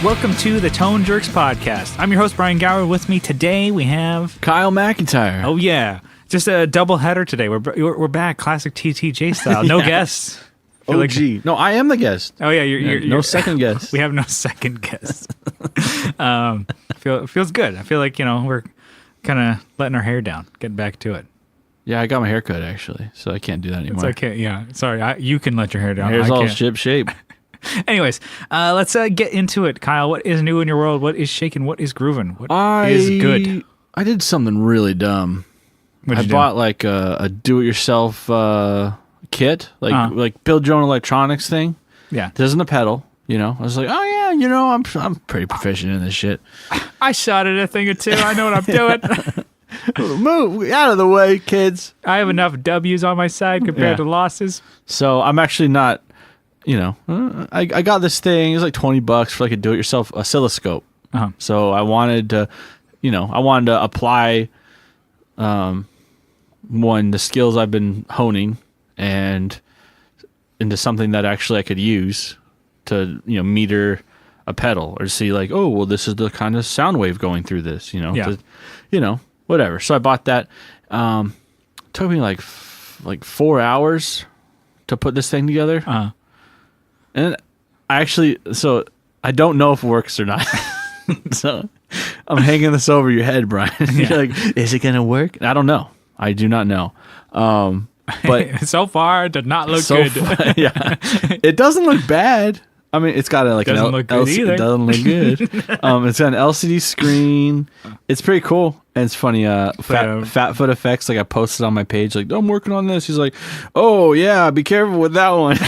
Welcome to the Tone Jerks podcast. I'm your host, Brian Gower. With me today, we have... Kyle McIntyre. Oh, yeah. Just a double header today. We're back, classic TTJ style. No guests. OG. No, I am the guest. Oh, yeah. You're no second guest. We have no second guest. It feels good. I feel like, we're kind of letting our hair down, getting back to it. Yeah, I got my hair cut, actually, so I can't do that anymore. It's okay. Yeah. Sorry. You can let your hair down. My hair's all ship shape. Anyways, let's get into it. Kyle, what is new in your world? What is shaking? What is grooving? What is good? I did something really dumb. I bought like a do-it-yourself kit, like build your own electronics thing. Yeah. It isn't a pedal, I was like, oh yeah, I'm pretty proficient in this shit. I shot at a thing or two. I know what I'm doing. Move out of the way, kids. I have enough W's on my side compared to losses. So I'm actually not, I got this thing. It was like $20 for like a do-it-yourself oscilloscope. Uh-huh. So I wanted to, apply the skills I've been honing and into something that actually I could use to, meter a pedal or see like, oh, well, this is the kind of sound wave going through this, whatever. So I bought that. Took me like 4 hours to put this thing together. Uh-huh. And so I don't know if it works or not. So I'm hanging this over your head, Brian. You're like, is it going to work? I don't know. I do not know. But so far, it did not look good. Yeah. It doesn't look bad. I mean, it's got doesn't look good either. It doesn't look good. It's got an LCD screen. It's pretty cool. And it's funny. Fat Foot Effects, like I posted on my page, like, I'm working on this. He's like, oh, yeah, be careful with that one.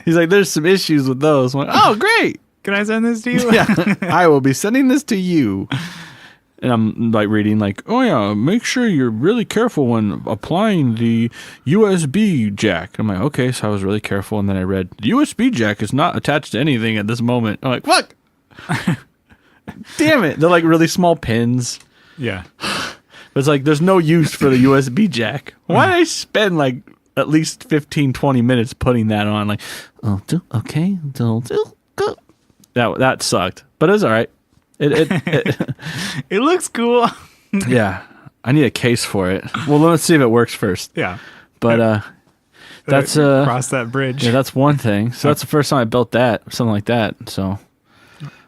He's like, there's some issues with those. I'm like, oh, great. Can I send this to you? Yeah, I will be sending this to you. And I'm like reading like, oh yeah, make sure you're really careful when applying the USB jack. I'm like, okay, so I was really careful. And then I read, the USB jack is not attached to anything at this moment. I'm like, fuck. Damn it. They're like really small pins. Yeah. But it's like, there's no use for the USB jack. Why did I spend like at least 15, 20 minutes putting that on? Like, oh, okay. That sucked, but it was all right. It looks cool. Yeah, I need a case for it. Well, let's see if it works first. Yeah, but that's cross that bridge. Yeah, that's one thing. So that's the first time I built that, something like that. So,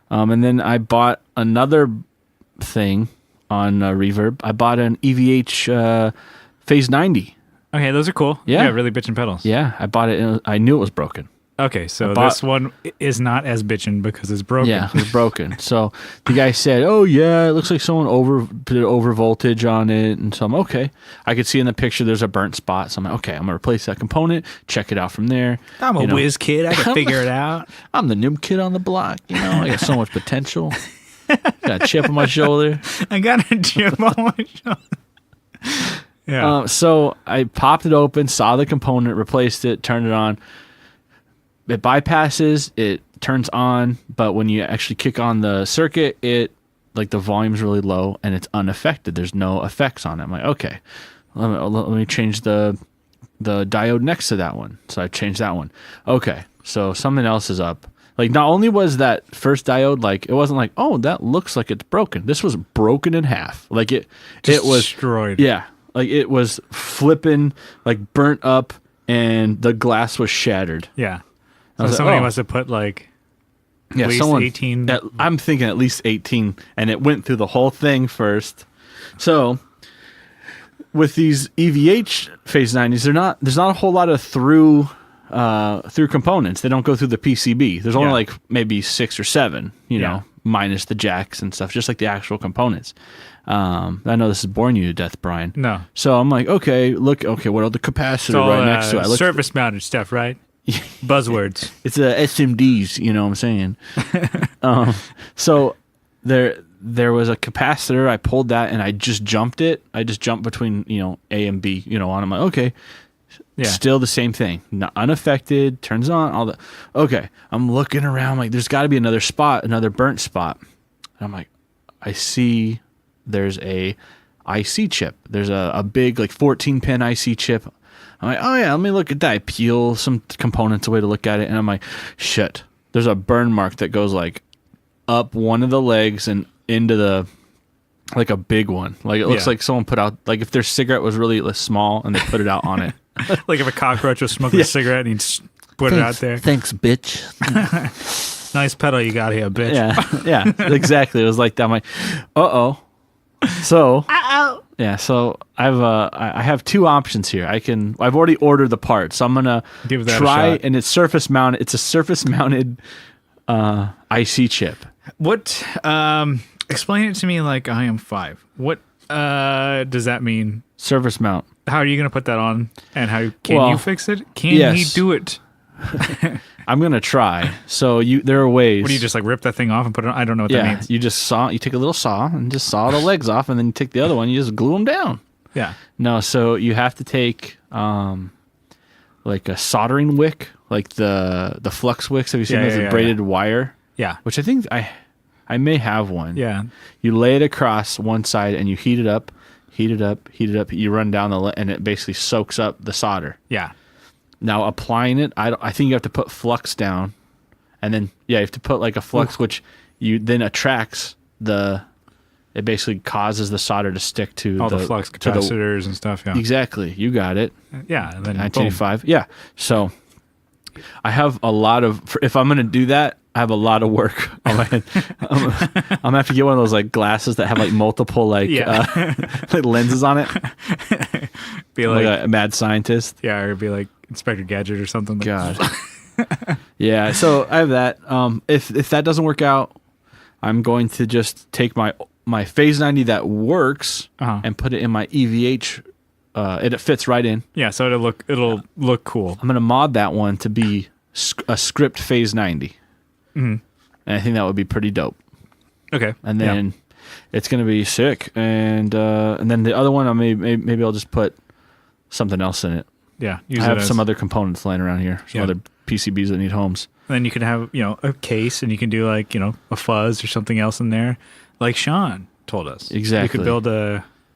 and then I bought another thing on Reverb. I bought an EVH Phase 90. Okay, those are cool. Yeah, really bitchin' pedals. Yeah, I bought it. And I knew it was broken. Okay, so this one is not as bitchin' because it's broken. Yeah, it's broken. So the guy said, oh, yeah, it looks like someone did over voltage on it. And so I'm, okay. I could see in the picture there's a burnt spot. So I'm like, okay, I'm going to replace that component, check it out from there. I'm a whiz kid. I can figure it out. I'm the new kid on the block. I got so much potential. Got a chip on my shoulder. I got a chip on my shoulder. Yeah. So I popped it open, saw the component, replaced it, turned it on. It bypasses, it turns on, but when you actually kick on the circuit, the volume's really low and it's unaffected. There's no effects on it. I'm like, okay, let me change the diode next to that one. So I changed that one. Okay, so something else is up. Like, not only was that first diode, like, it wasn't like, oh, that looks like it's broken. This was broken in half. Like, it was destroyed. Yeah, like it was flipping, like burnt up, and the glass was shattered. Yeah. So somebody must have put at least 18. I'm thinking at least 18, and it went through the whole thing first. So with these EVH Phase 90s, there's not a whole lot of through components. They don't go through the PCB. There's only like maybe 6 or 7, minus the jacks and stuff, just like the actual components. I know this is boring you to death, Brian. No. So I'm like, what are the capacitor right next to it? Surface mounted stuff, right? Buzzwords. It's SMDs, you know what I'm saying? So there was a capacitor. I pulled that and I just jumped it. I just jumped between, A and B, on. I'm like, okay. Yeah. Still the same thing. Not unaffected, turns on, all that. Okay. I'm looking around like there's got to be another spot, another burnt spot. And I'm like, I see there's a IC chip. There's a big 14-pin IC chip. I'm like, oh yeah, let me look at that. I peel some components away to look at it, and I'm like, shit, there's a burn mark that goes up one of the legs and into the like a big one. Like it looks like someone put out like if their cigarette was really small and they put it out on it. Like if a cockroach was smoking a cigarette and he just put it out there. Thanks, bitch. Nice pedal you got here, bitch. Yeah, exactly. It was like that. I'm like, uh-oh. So, yeah, so I have two options here. I've already ordered the part, so I'm gonna Give that try, a shot. and it's surface mounted. It's a surface mounted IC chip. What? Explain it to me like I am 5. What does that mean? Surface mount. How are you going to put that on? And how can Well, you fix it? Can yes. he do it? I'm gonna try. So there are ways. What do you just like rip that thing off and put it on? I don't know what that means. You just you take a little saw and just saw the legs off, and then you take the other one, you just glue them down. Yeah. No, so you have to take like a soldering wick, like the flux wicks. Have you seen those braided wire? Yeah. Which I think I may have one. Yeah. You lay it across one side and you heat it up. You run down and it basically soaks up the solder. Yeah. Now applying it, I think you have to put flux down, and then you have to put like a flux, which you then attracts it basically causes the solder to stick to all the flux capacitors and stuff. Yeah. Exactly, you got it. Yeah, and then 1985. Boom. Yeah. So I have a lot of. If I'm gonna do that, I have a lot of work on my head. I'm gonna have to get one of those like glasses that have like multiple like like lenses on it. Be like a mad scientist. Yeah, or be like Inspector Gadget or something. God. Yeah, so I have that. If that doesn't work out, I'm going to just take my Phase 90 that works and put it in my EVH. It fits right in. Yeah, so it'll look cool. I'm gonna mod that one to be a script Phase 90, and I think that would be pretty dope. Okay, and then it's gonna be sick, and then the other one, maybe I'll just put something else in it. Yeah, I have some other components laying around here, some other PCBs that need homes. And then you can have a case, and you can do like a fuzz or something else in there, like Sean told us. Exactly, you could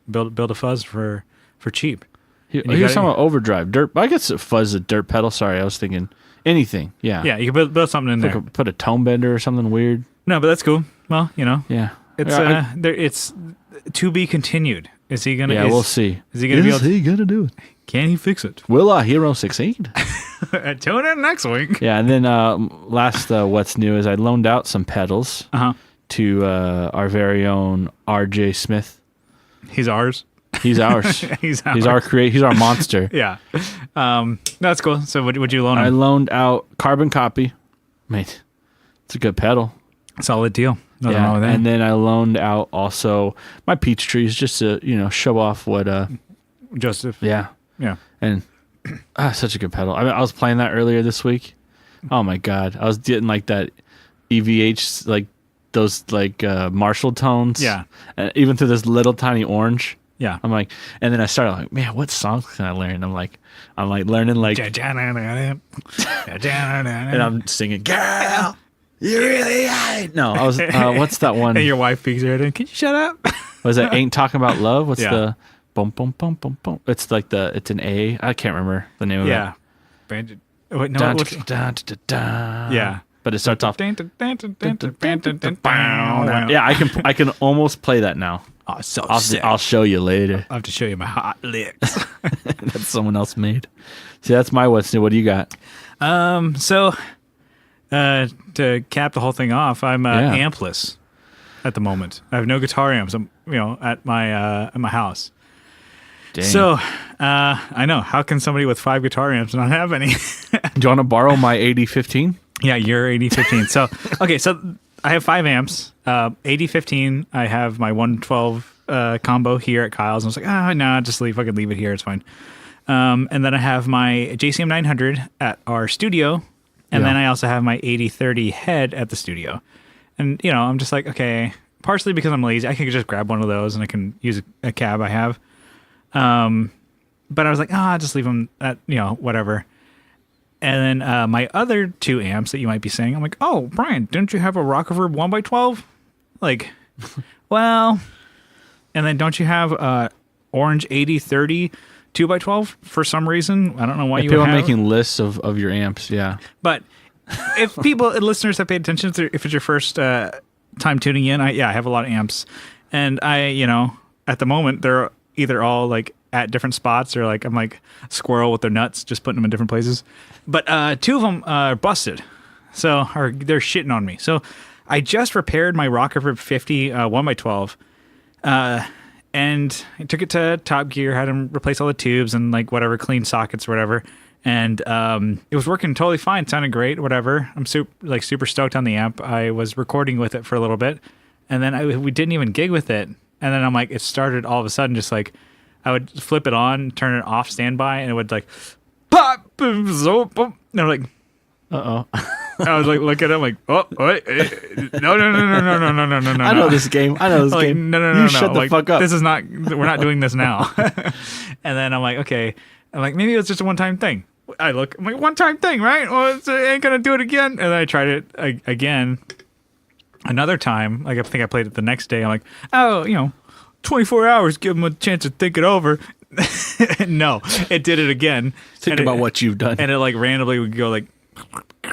build a fuzz for cheap. Here's talking about overdrive dirt. I guess fuzz a dirt pedal. Sorry, I was thinking anything. Yeah, yeah, you can build something in there. Put a tone bender or something weird. No, but that's cool. Well, yeah, it's to be continued. Is he gonna? Yeah, we'll see. Is he gonna he gonna do it? Can he fix it? Will our hero succeed? Tune in next week. Yeah, and then last what's new is I loaned out some pedals to our very own RJ Smith. He's ours. He's ours. He's our monster. Yeah. That's cool. So would you loan him? I loaned out Carbon Copy. Mate, it's a good pedal. Solid deal. Nothing wrong with that. And then I loaned out also my peach trees just to show off what Joseph. Yeah. Yeah. And such a good pedal. I was playing that earlier this week. Oh my god. I was getting like that EVH like those like Marshall tones. Yeah. Even through this little tiny orange. Yeah. I'm like, and then I started like, man, what songs can I learn? I'm like learning like and I'm singing, girl, you really got it. No, I was what's that one? And your wife peeks her head in. Can you shut up? Was that Ain't Talking About Love? What's the boom boom boom boom boom? It's like it's an A. I can't remember the name of it. Yeah. Wait, no. Yeah. But it starts off. Yeah, I can almost play that now. Oh, so I'll show you later. I'll have to show you my hot licks. That's someone else made. See, that's my what's new. What do you got? So to cap the whole thing off, I'm ampless at the moment. I have no guitar amps. I'm at my house. Dang. So I know, how can somebody with 5 guitar amps not have any? Do you want to borrow my 8015? Yeah, your 8015. So okay, so I have 5 amps. 8015. I have my 112 combo here at Kyle's. And I was like, no, just fucking leave it here. It's fine. And then I have my JCM 900 at our studio, and then I also have my 8030 head at the studio. And I'm just like, okay, partially because I'm lazy, I can just grab one of those and I can use a cab I have. But I was like, just leave them at whatever. And then my other 2 amps that you might be saying, I'm like, oh, Brian, don't you have a Rockefeller 1x12? Like, well, and then don't you have Orange 8030 2x12 for some reason? I don't know why you would have. People are making lists of your amps, yeah. But if listeners have paid attention, if it's your first time tuning in, I have a lot of amps, and at the moment they're either all like at different spots or like I'm like a squirrel with their nuts, just putting them in different places. But 2 of them are busted, or they're shitting on me. So I just repaired my Rockerford 50 1x12, and I took it to Top Gear, had them replace all the tubes and like whatever, clean sockets or whatever. And it was working totally fine, sounded great, whatever. I'm super stoked on the amp. I was recording with it for a little bit, and then we didn't even gig with it. And then I'm like, it started all of a sudden, just like I would flip it on, turn it off standby, and it would like pop, boom, zoom, boom. And I'm like, I was like, look at it, like, oh, wait, no. I know this game. Game. No. Shut the like, fuck up. This is not. We're not doing this now. And then I'm like, okay. I'm like, maybe it was just a one-time thing. I'm like, one-time thing, right? Well, it ain't gonna do it again. And then I tried it again another time. Like I think I played it the next day. I'm like, 24 hours, give them a chance to think it over. No, it did it again. Think about what you've done. And it like randomly would go like, and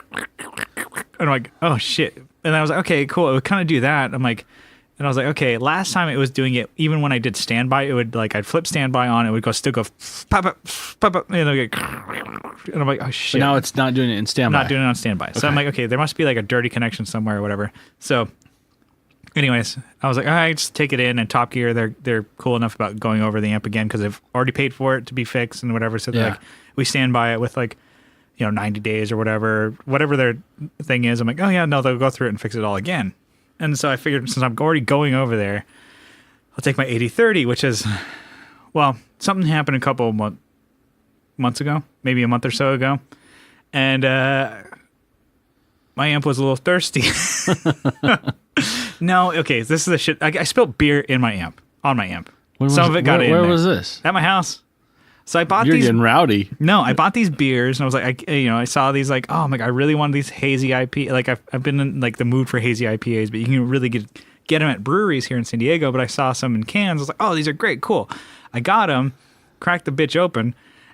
I'm like, oh shit. And I was like, okay, cool. It would kind of do that. And I was like, okay, last time it was doing it, even when I did standby, it would like, I'd flip standby on, it would still go pop up, and I'm like, oh shit. So now it's not doing it in standby. Not doing it on standby. Okay. So I'm like, okay, there must be like a dirty connection somewhere or whatever. So anyways, I was like, all right, just take it in. And Top Gear, they're cool enough about going over the amp again because they've already paid for it to be fixed and whatever. So they're like, we stand by it with like, 90 days or whatever their thing is. I'm like, oh yeah, no, they'll go through it and fix it all again. And so I figured since I'm already going over there, I'll take my 8030, which is, well, something happened a couple months ago, maybe a month or so ago. And my amp was a little thirsty. No, okay, this is the shit. I spilled beer in my amp, on my amp. Some of it got in there. Where was this? At my house. So I bought You're these. getting rowdy. No, I bought these beers, and I was like, I saw these like, oh my god, I really wanted these hazy IPA. Like I've been in like the mood for hazy IPAs, but you can really get them at breweries here in San Diego. But I saw some in cans. I was like, oh, these are great, cool. I got them, cracked the bitch open,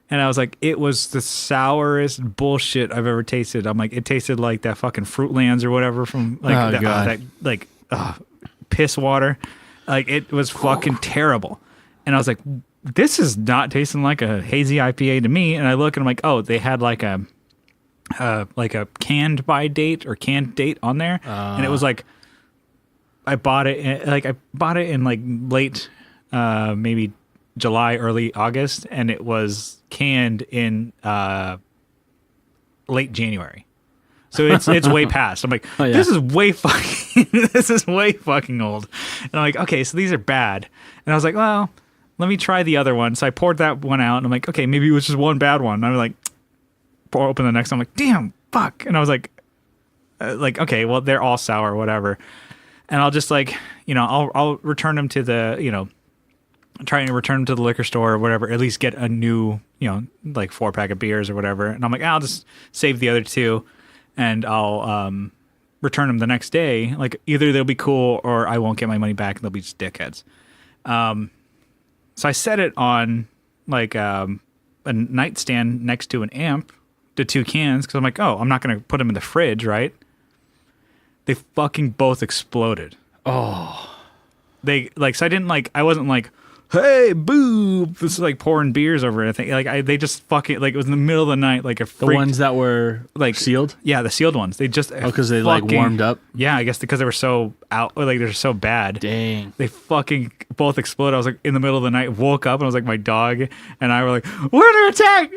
and I was like, it was the sourest bullshit I've ever tasted. I'm like, it tasted like that fucking Fruitlands or whatever from like that like piss water. Like it was fucking terrible. And I was like, this is not tasting like a hazy IPA to me. And I look and I'm like, oh, they had like a canned by date or canned date on there. And it was like, I bought it in like late, maybe July, early August. And it was canned in late January. So it's way past. I'm like, this is way fucking old. And I'm like, okay, so these are bad. And I was like, well, let me try the other one. So I poured that one out, and I'm like, okay, maybe it was just one bad one. And I'm like, open the next one. I'm like, damn, fuck. And I was like, okay, well, they're all sour or whatever. And I'll just like, I'll return them to the, try and return them to the liquor store or whatever, at least get a new, like 4-pack of beers or whatever. And I'm like, I'll just save the other 2 and I'll return them the next day. Like either they'll be cool or I won't get my money back and they'll be just dickheads. So I set it on like a nightstand next to an amp, the 2 cans, because I'm like, oh, I'm not going to put them in the fridge, right? They fucking both exploded. Oh. So I wasn't like, hey, boo, this is like pouring beers over anything. Like they just fucking, like it was in the middle of the night, like a freak. The ones that were like sealed? Yeah, the sealed ones. They just because they like warmed up. Yeah, I guess because they were so out, like they're so bad. Dang. They fucking both exploded. I was like in the middle of the night, woke up and I was like, my dog and I were like, we're under attack.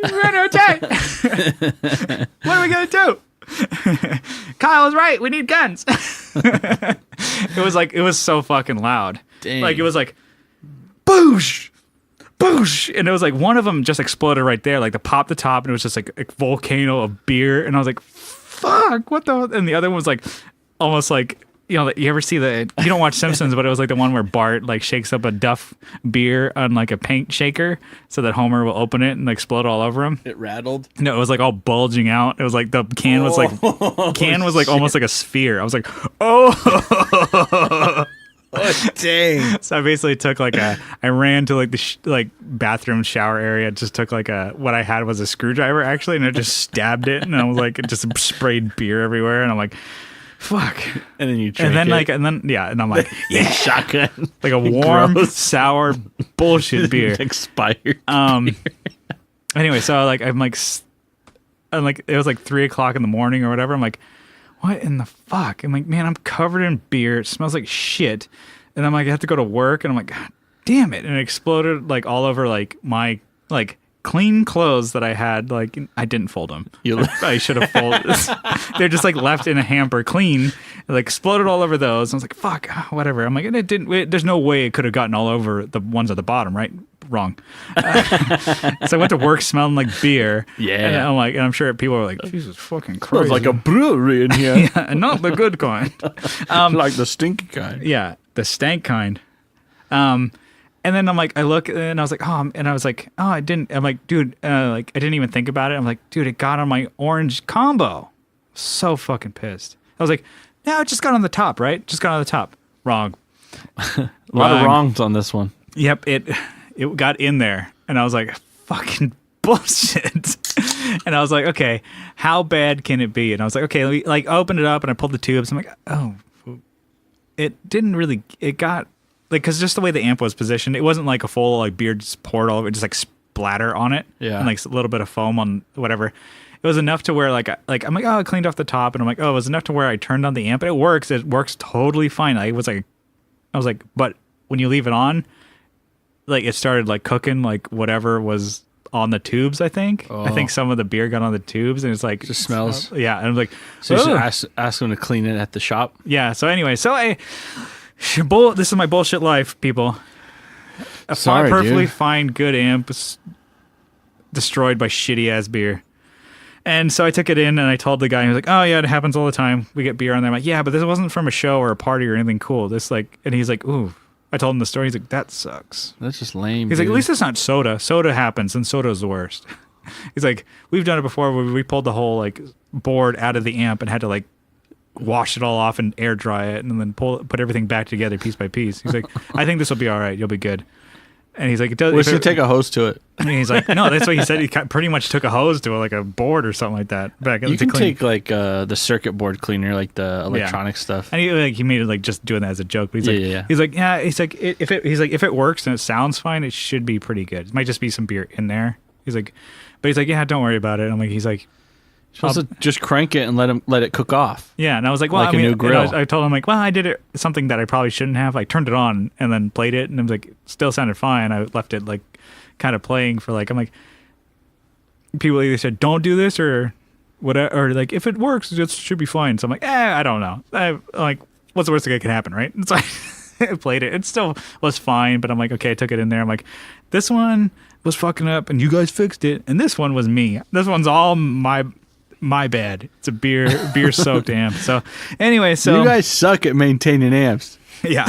What are we gonna do? Kyle was right. We need guns. It was so fucking loud. Dang. Like it was like boosh, boosh, and it was like one of them just exploded right there, like the top, and it was just like a volcano of beer, and I was like, "Fuck, what the?" And the other one was like, almost like you ever see you don't watch Simpsons, but it was like the one where Bart like shakes up a Duff beer on like a paint shaker so that Homer will open it and explode all over him. It rattled. No, it was like all bulging out. It was like the can was like almost like a sphere. I was like, oh. Oh, dang. So I basically took I ran to like the bathroom shower area. Just took what I had was a screwdriver actually, and I just stabbed it, and I was like, it just sprayed beer everywhere, and I'm like, fuck. And then you drink and I'm like, yeah, shotgun. like a warm, Gross. sour bullshit beer. Expired. Anyway, so I'm like, it was like 3:00 in the morning or whatever. I'm like, what in the fuck? I'm like, man, I'm covered in beer. It smells like shit. And I'm like, I have to go to work. And I'm like, God damn it. And it exploded like all over like my like clean clothes that I had. Like I didn't fold them. I should have folded. They're just like left in a hamper clean. It like exploded all over those. I was like, fuck, whatever. I'm like, and it didn't, there's no way it could have gotten all over the ones at the bottom, right? Wrong. So I went to work smelling like beer. Yeah. And I'm like, and I'm sure people were like, Jesus fucking Christ. Smells like a brewery in here. Yeah, and not the good kind. Like the stinky kind. Yeah, the stank kind. And then I'm like, I look and I was like, I didn't. I'm like, dude, like I didn't even think about it. I'm like, dude, it got on my orange combo. So fucking pissed. I was like, no, it just got on the top, right? Just got on the top. Wrong. A lot of wrongs on this one. Yep, it got in there, and I was like, fucking bullshit. And I was like, okay, how bad can it be? And I was like, okay, let me, like, open it up, and I pulled the tubes. I'm like, oh, it didn't really. It got like, because just the way the amp was positioned, it wasn't like a full like beer just poured all over, just like splatter on it, and like a little bit of foam on whatever. It was enough to where like I'm like, oh, I cleaned off the top, and I'm like, oh, it was enough to where I turned on the amp, and it works. It works totally fine. Like, it was like, I was like, but when you leave it on, like it started like cooking, like whatever was on the tubes. I think some of the beer got on the tubes, and it's like just smells. Yeah, and I'm like, so you should ask them to clean it at the shop. Yeah. So anyway, this is my bullshit life, people. A perfectly fine, good amp destroyed by shitty ass beer. And so I took it in and I told the guy, he was like, oh yeah, it happens all the time. We get beer on there. I'm like, yeah, but this wasn't from a show or a party or anything cool. This like, and he's like, ooh. I told him the story. He's like, that sucks. That's just lame. He's like, at least it's not soda. Soda happens, and soda's the worst. He's like, we've done it before where we pulled the whole like board out of the amp and had to like wash it all off and air dry it and then put everything back together piece by piece. He's like, I think this will be all right. You'll be good. And he's like, it does. We should take a hose to it. And he's like, no, that's what he said. He pretty much took a hose to it, like a board or something like that. You can take like the circuit board cleaner, like the electronic stuff. And he made it like just doing that as a joke. But he's like, if it works and it sounds fine, it should be pretty good. It might just be some beer in there. He's like, yeah, don't worry about it. I'm like, he's like, supposed to just crank it and let it cook off. Yeah, and I was like, well, like a new grill. I told him like, well, I did it something that I probably shouldn't have. I turned it on and then played it, and it was like, still sounded fine. I left it like kind of playing for like, I'm like, people either said don't do this or whatever, or like if it works, it should be fine. So I'm like, I don't know. I'm like, what's the worst thing that can happen, right? It's like I played it. It still was fine, but I'm like, okay, I took it in there. I'm like, this one was fucking up, and you guys fixed it, and this one was me. This one's all my bad. It's a beer soaked amp. So anyway, you guys suck at maintaining amps. Yeah.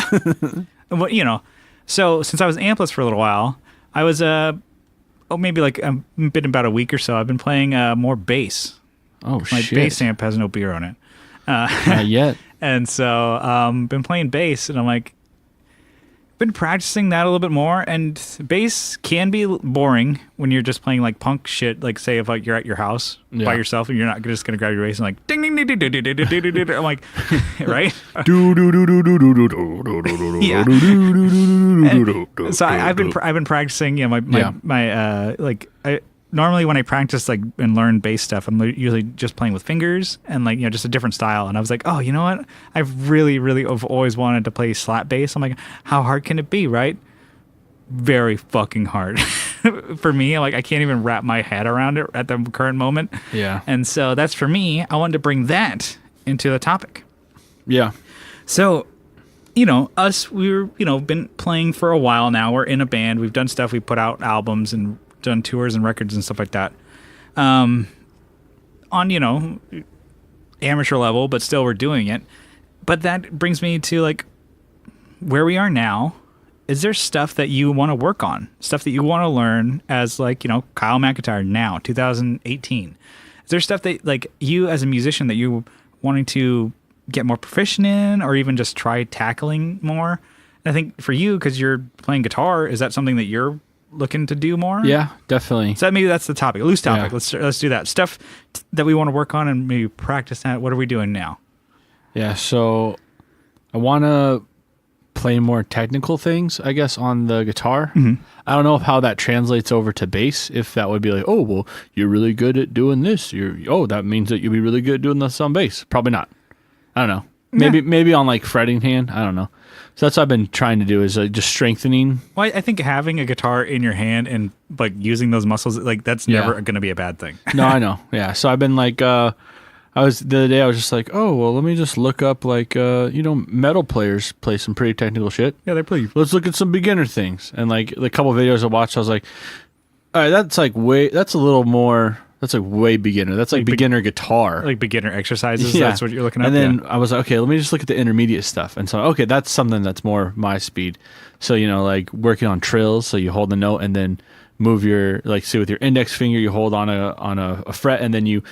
Well, so since I was ampless for a little while, I was maybe like been about a week or so. I've been playing more bass. Oh my shit! My bass amp has no beer on it. Not yet. And so been playing bass, and I'm like, been practicing that a little bit more, and bass can be boring when you're just playing like punk shit, like say if like you're at your house by yourself and you're not just gonna grab your bass and like ding ding ding ding ding ding ding ding ding ding. I'm like, right? Yeah. So I've been practicing, normally when I practice like and learn bass stuff, I'm usually just playing with fingers and like, just a different style. And I was like, oh, you know what? I've really, really have always wanted to play slap bass. I'm like, how hard can it be, right? Very fucking hard. For me, like I can't even wrap my head around it at the current moment. Yeah. And so that's for me. I wanted to bring that into the topic. Yeah. So, we're, been playing for a while now. We're in a band. We've done stuff. We put out albums and done tours and records and stuff like that, on amateur level, but still we're doing it. But that brings me to like where we are now. Is there stuff that you want to work on, stuff that you want to learn as like Kyle McIntyre now 2018? Is there stuff that like you as a musician that you wanting to get more proficient in, or even just try tackling more? And I think for you, because you're playing guitar, is that something that you're looking to do more? Yeah, definitely. So maybe that's the topic, loose topic. Yeah. Let's do that stuff that we want to work on and maybe practice that. What are we doing now? Yeah, so I want to play more technical things, I guess, on the guitar. Mm-hmm. I don't know how that translates over to bass. If that would be like, oh, well, you're really good at doing this. That means that you'll be really good at doing this on bass. Probably not. I don't know. Maybe on like fretting hand. I don't know. So that's what I've been trying to do is just strengthening. Well, I think having a guitar in your hand and like using those muscles, like that's never going to be a bad thing. No, I know. Yeah. So I've been like, the other day I was just like, oh, well, let me just look up like, metal players play some pretty technical shit. Yeah, they're pretty. Let's look at some beginner things. And like the couple of videos I watched, I was like, all right, that's like that's like way beginner. That's like beginner guitar. Like beginner exercises. Yeah. That's what you're looking at. And then I was like, okay, let me just look at the intermediate stuff. And so, okay, that's something that's more my speed. So, like working on trills. So you hold the note and then move your, like, say with your index finger, you hold on a fret and then you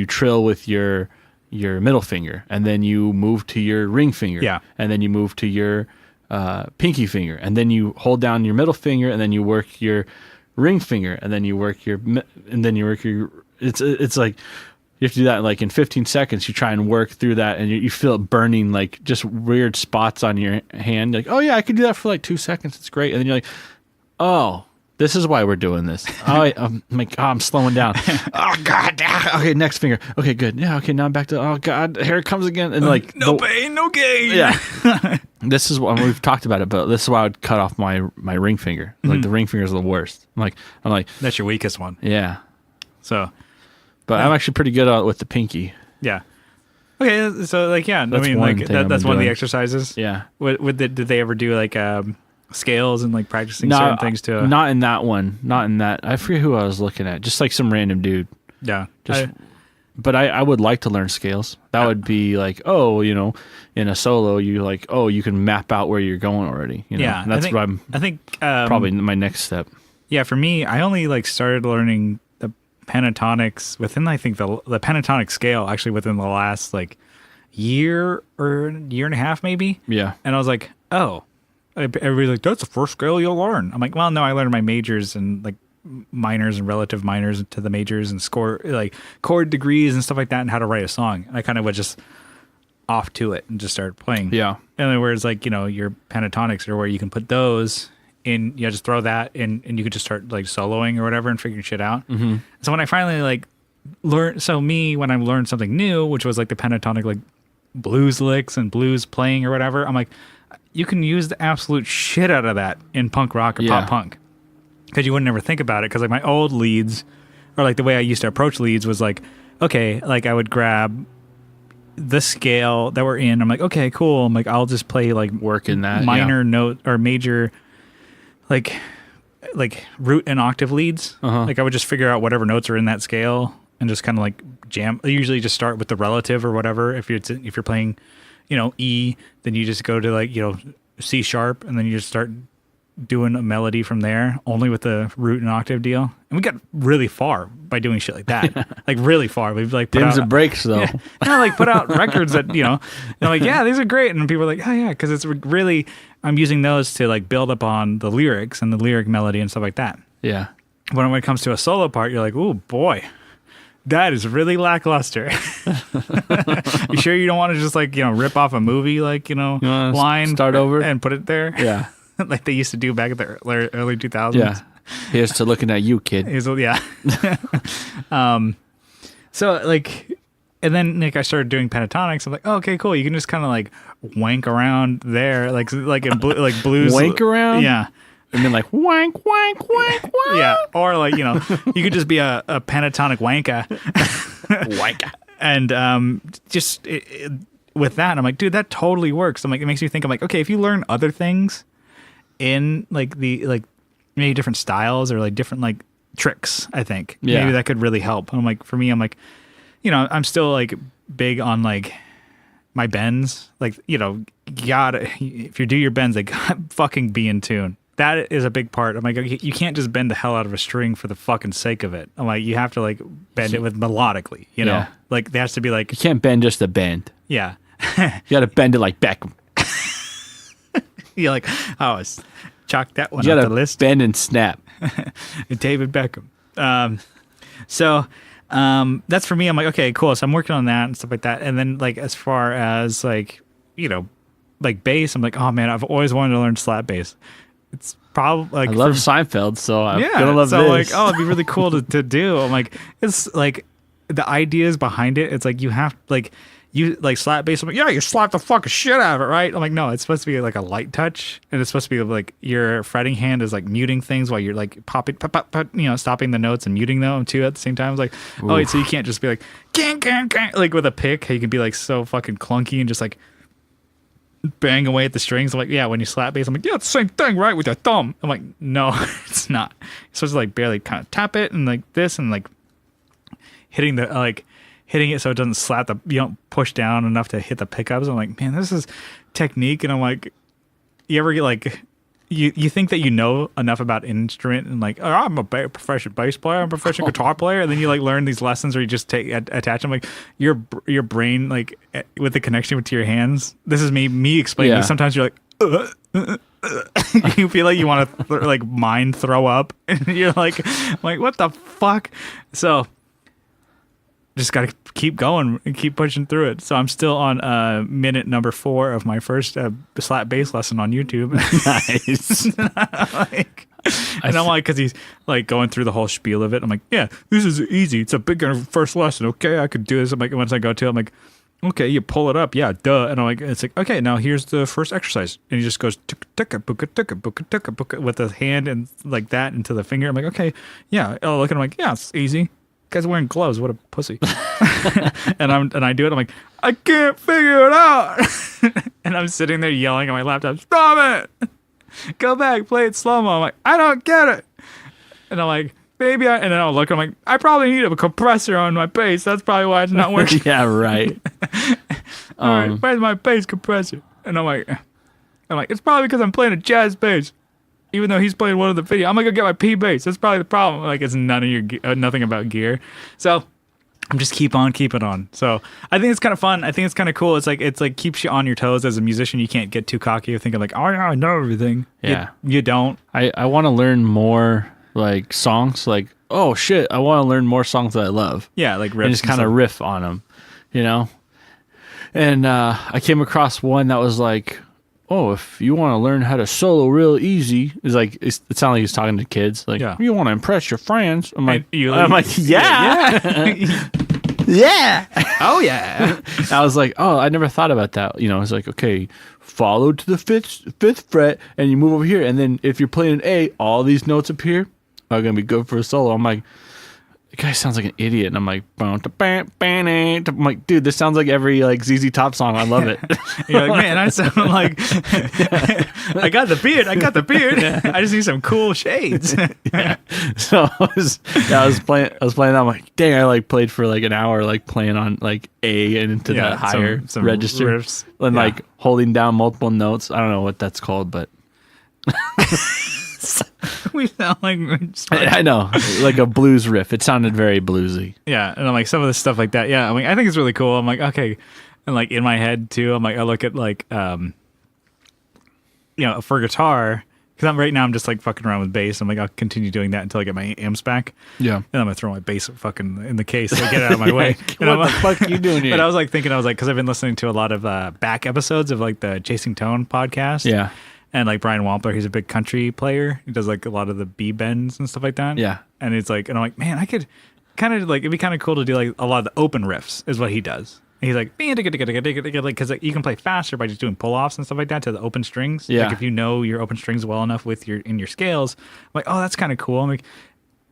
trill with your middle finger, and then you move to your ring finger, and then you move to your pinky finger, and then you hold down your middle finger, and then you work your ring finger, and then you work your it's like you have to do that like in 15 seconds. You try and work through that, and you feel it burning like just weird spots on your hand. Like, oh yeah, I could do that for like 2 seconds. It's great, and then you're like, oh. This is why we're doing this. I'm like, I'm slowing down. Oh, God. Okay, next finger. Okay, good. Yeah, okay, now I'm back to, oh, God, here it comes again. And like, no pain, no gain. Yeah. This is what we've talked about it, but this is why I would cut off my ring finger. Like, the ring finger is the worst. I'm like, that's your weakest one. Yeah. So, but I'm actually pretty good with the pinky. Yeah. Okay, so like, yeah, that's I mean, like that's one of the exercises. Yeah. Did they ever do like scales and like practicing certain things too? Not in that one. Not in that. I forget who I was looking at. Just like some random dude. Yeah. But I would like to learn scales. That would be like, in a solo, you like, you can map out where you're going already. Yeah. And that's I think probably my next step. Yeah. For me, I only like started learning the pentatonics within, I think the pentatonic scale actually within the last like year or year and a half maybe. Yeah. And I was like, oh. Everybody's like, that's the first scale you'll learn. I'm like, well, no, I learned my majors and like minors and relative minors to the majors and score like chord degrees and stuff like that and how to write a song. And I kind of was just off to it and just started playing. Yeah. And then whereas like, your pentatonics are where you can put those in, just throw that in and you could just start like soloing or whatever and figuring shit out. Mm-hmm. So when I finally like when I learned something new, which was like the pentatonic, like blues licks and blues playing or whatever, I'm like, you can use the absolute shit out of that in punk rock or pop punk, because you wouldn't ever think about it. Because like my old leads, or like the way I used to approach leads was like, okay, like I would grab the scale that we're in. I'm like, okay, cool. I'm like, I'll just play like work in that minor note or major, like root and octave leads. Like I would just figure out whatever notes are in that scale and just kind of like jam. I usually just start with the relative or whatever. If you're playing, E, then you just go to like, C sharp, and then you just start doing a melody from there, only with the root and octave deal. And we got really far by doing shit like that. Like really far. We've like put dims and breaks though. Yeah, like put out records that, they're like, yeah, these are great. And people are like, oh yeah, because it's really, I'm using those to like build up on the lyrics and the lyric melody and stuff like that. Yeah. When it comes to a solo part, you're like, oh boy, that is really lackluster. You sure you don't want to just like, rip off a movie, like, line, start over and put it there? Yeah. Like they used to do back in the early 2000s. Yeah. Here's to looking at you, kid. Yeah. So like, and then Nick, I started doing pentatonics. I'm like, oh, okay, cool. You can just kind of like wank around there, like in like blues. Wank around? Yeah. And then like wank, wank, wank, wank. Yeah. Or like, you could just be a pentatonic wanka. Wanka. And just with that, I'm like, dude, that totally works. I'm like, it makes me think, I'm like, okay, if you learn other things in like the like maybe different styles or like different like tricks, I think maybe that could really help. I'm like, for me, I'm like, I'm still like big on like my bends, like, if you do your bends, like fucking be in tune. That is a big part. I'm like, you can't just bend the hell out of a string for the fucking sake of it. I'm like, you have to like bend it with melodically, know? Like there has to be like, you can't bend just a bend. Yeah. You got to bend it like Beckham. You're like, chalk that one off the list. Bend and snap. David Beckham. So That's for me. I'm like, okay, cool. So I'm working on that and stuff like that. And then like as far as like, like bass, I'm like, oh man, I've always wanted to learn slap bass. It's probably like I love Seinfeld, so I'm gonna love so this. like, oh, it'd be really cool to do. I'm like, it's like the ideas behind it. It's like you have like you like slap bass. I'm like, yeah, you slap the fucking shit out of it, right? I'm like, no, it's supposed to be like a light touch, and it's supposed to be like your fretting hand is like muting things while you're like popping, stopping the notes and muting them too at the same time. It's like, oh, wait, so you can't just be like, gang, like with a pick. You can be like so fucking clunky and just like bang away at the strings. I'm like, yeah, when you slap bass, I'm like, yeah, it's the same thing, right? With your thumb. I'm like, no, it's not. You're supposed to like barely kind of tap it and like this and like hitting it so it doesn't slap you don't push down enough to hit the pickups. I'm like, man, this is technique. And I'm like, you ever get like, you think that you know enough about an instrument and like, oh, I'm a professional bass player, I'm a professional guitar player, and then you like learn these lessons where you just attach them. Like your brain, like with the connection to your hands. This is me explaining. Yeah. Sometimes you're like, you feel like you want to like mind throw up, and you're like, what the fuck? So just got to keep going and keep pushing through it. So I'm still on minute number 4 of my first slap bass lesson on YouTube. Nice. And I'm like, because he's like going through the whole spiel of it. I'm like, yeah, this is easy. It's a big first lesson. Okay, I could do this. I'm like, once I go to it, I'm like, okay, you pull it up. Yeah, duh. And I'm like, it's like, okay, now here's the first exercise. And he just goes with the hand and like that into the finger. I'm like, okay, yeah. Oh, look, and I'm like, yeah, it's easy. Guy's wearing gloves. What a pussy. and I do it. I'm like, I can't figure it out. And I'm sitting there yelling on my laptop, stop it. Go back, play it slow-mo. I'm like, I don't get it. And I'm like, and then I'll look, I'm like, I probably need a compressor on my bass. That's probably why it's not working. Yeah, right. All right, where's my bass compressor? And I'm like, it's probably because I'm playing a jazz bass. Even though he's playing one of the video, I'm gonna go get my P bass. That's probably the problem. Like it's nothing about gear. So I'm just keep on keeping on. So I think it's kind of fun. I think it's kind of cool. It's like keeps you on your toes as a musician. You can't get too cocky or thinking like, oh yeah, I know everything. Yeah, you don't. I want to learn more like songs. Like, oh shit, I want to learn more songs that I love. Yeah, like riffs and just kind of riff on them, And I came across one that was like, oh, if you want to learn how to solo real easy, it's like it sounded like he was talking to kids. Like, you want to impress your friends. I'm like, yeah. Yeah. Oh yeah. I was like, oh, I never thought about that. It's like, okay, follow to the fifth fret, and you move over here, and then if you're playing an A, all these notes up here are gonna be good for a solo. I'm like, the guy sounds like an idiot, and I'm like, I'm like, dude, this sounds like every like ZZ Top song. I love it. You're like, man, I sound like I got the beard. Yeah. I just need some cool shades. Yeah. So I was playing. I'm like, dang, I like played for like an hour, like playing on like A and into the higher some register, riffs. And like holding down multiple notes. I don't know what that's called, but. We sound like I know, like a blues riff. It sounded very bluesy. Yeah, and I'm like some of the stuff like that. Yeah, I mean, I think it's really cool. I'm like, okay, and like in my head too, I'm like, I look at like, for guitar, because I'm just like fucking around with bass. I'm like, I'll continue doing that until I get my amps back. Yeah, and I'm gonna throw my bass fucking in the case so get it out of my way. And what the fuck are you doing here? But I was like, because I've been listening to a lot of back episodes of like the Chasing Tone podcast. Yeah. And like Brian Wampler, he's a big country player. He does like a lot of the B bends and stuff like that. Yeah. And it's like, and I'm like, man, I could kind of like, it'd be kind of cool to do like a lot of the open riffs is what he does. And he's like, because you can play faster by just doing pull offs and stuff like that to the open strings. Yeah. Like if you know your open strings well enough in your scales, I'm like, oh, that's kind of cool. I'm like,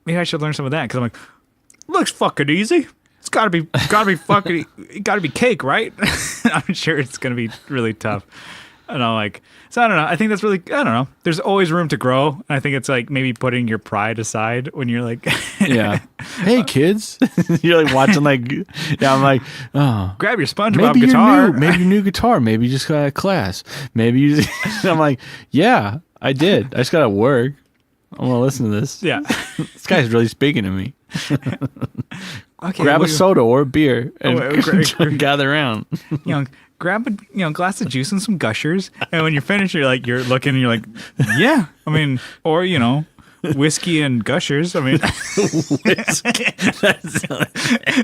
maybe I should learn some of that because I'm like, looks fucking easy. It's gotta be cake, right? I'm sure it's gonna be really tough. And I'm like, so I don't know. I think that's really, I don't know. There's always room to grow. And I think it's like maybe putting your pride aside when you're like, yeah. Hey kids, you're like watching like, yeah. I'm like, oh, grab your SpongeBob guitar. Maybe your new guitar. Maybe you just got a class. Maybe you. I'm like, yeah, I did. I just got to work. I want to listen to this. Yeah. This guy's really speaking to me. Okay, grab a soda or a beer and gather around. Grab a glass of juice and some Gushers, and when you're finished, you're looking, and you're like, yeah. I mean, or whiskey and gushers. I mean,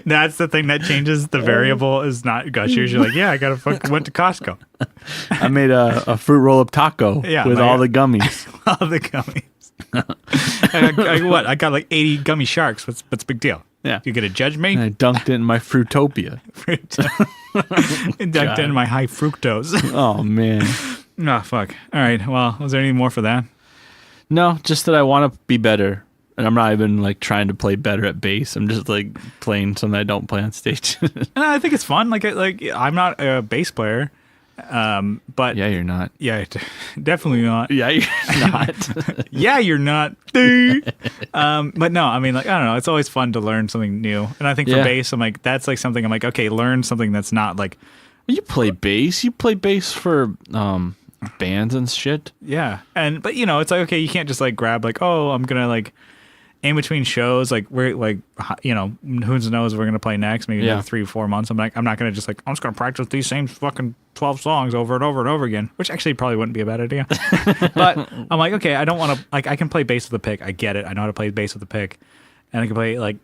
that's the thing that changes. The variable is not gushers. You're like, yeah, I went to Costco. I made a fruit roll up taco with all the gummies. All the gummies. I got like 80 gummy sharks. What's the big deal? Yeah. You gonna judge me? And I dunked it in my Fruitopia. Dunked in my high fructose. Oh, man. Oh, fuck. All right. Well, was there any more for that? No, just that I want to be better. And I'm not even like trying to play better at bass. I'm just like playing something I don't play on stage. And I think it's fun. Like I'm not a bass player. But yeah, you're not. Yeah, definitely not. Yeah, you're not. Yeah, you're not. But no, I mean, like, I don't know. It's always fun to learn something new. And I think for bass, I'm like, that's like something I'm like, okay, learn something that's not like. You play bass. You play bass for bands and shit. Yeah. But you know, it's like, okay, you can't just like grab like, oh, I'm going to like in between shows, like we're like, you know, who knows we're going to play next, maybe like 3 or 4 months. I'm like, I'm not going to just like, I'm just going to practice these same fucking 12 songs over and over and over again, which actually probably wouldn't be a bad idea. But I'm like, okay, I don't want to, like, I can play bass with a pick. I get it. I know how to play bass with a pick. And I can play like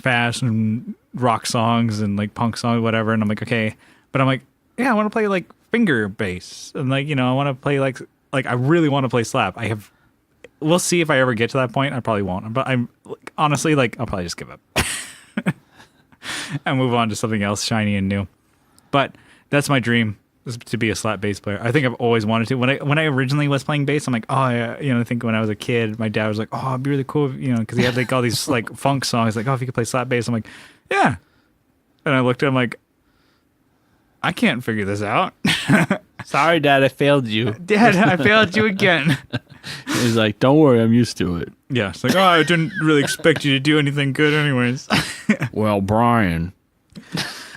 fast and rock songs and like punk songs, whatever. And I'm like, okay. But I'm like, yeah, I want to play like finger bass. And like, you know, I want to play like I really want to play slap. We'll see if I ever get to that point. I probably won't. But I'm honestly like, I'll probably just give up and move on to something else shiny and new. But that's my dream, is to be a slap bass player. I think I've always wanted to. When I originally was playing bass, I'm like, oh yeah, you know, I think when I was a kid, my dad was like, oh, it'd be really cool, you know, because he had like all these like funk songs, like, oh, if you could play slap bass. I'm like, yeah. And I looked at him like, I can't figure this out. Sorry, Dad, I failed you. Dad, I failed you again. He's like, don't worry, I'm used to it. Yeah, it's like, oh, I didn't really expect you to do anything good anyways. Well, Brian.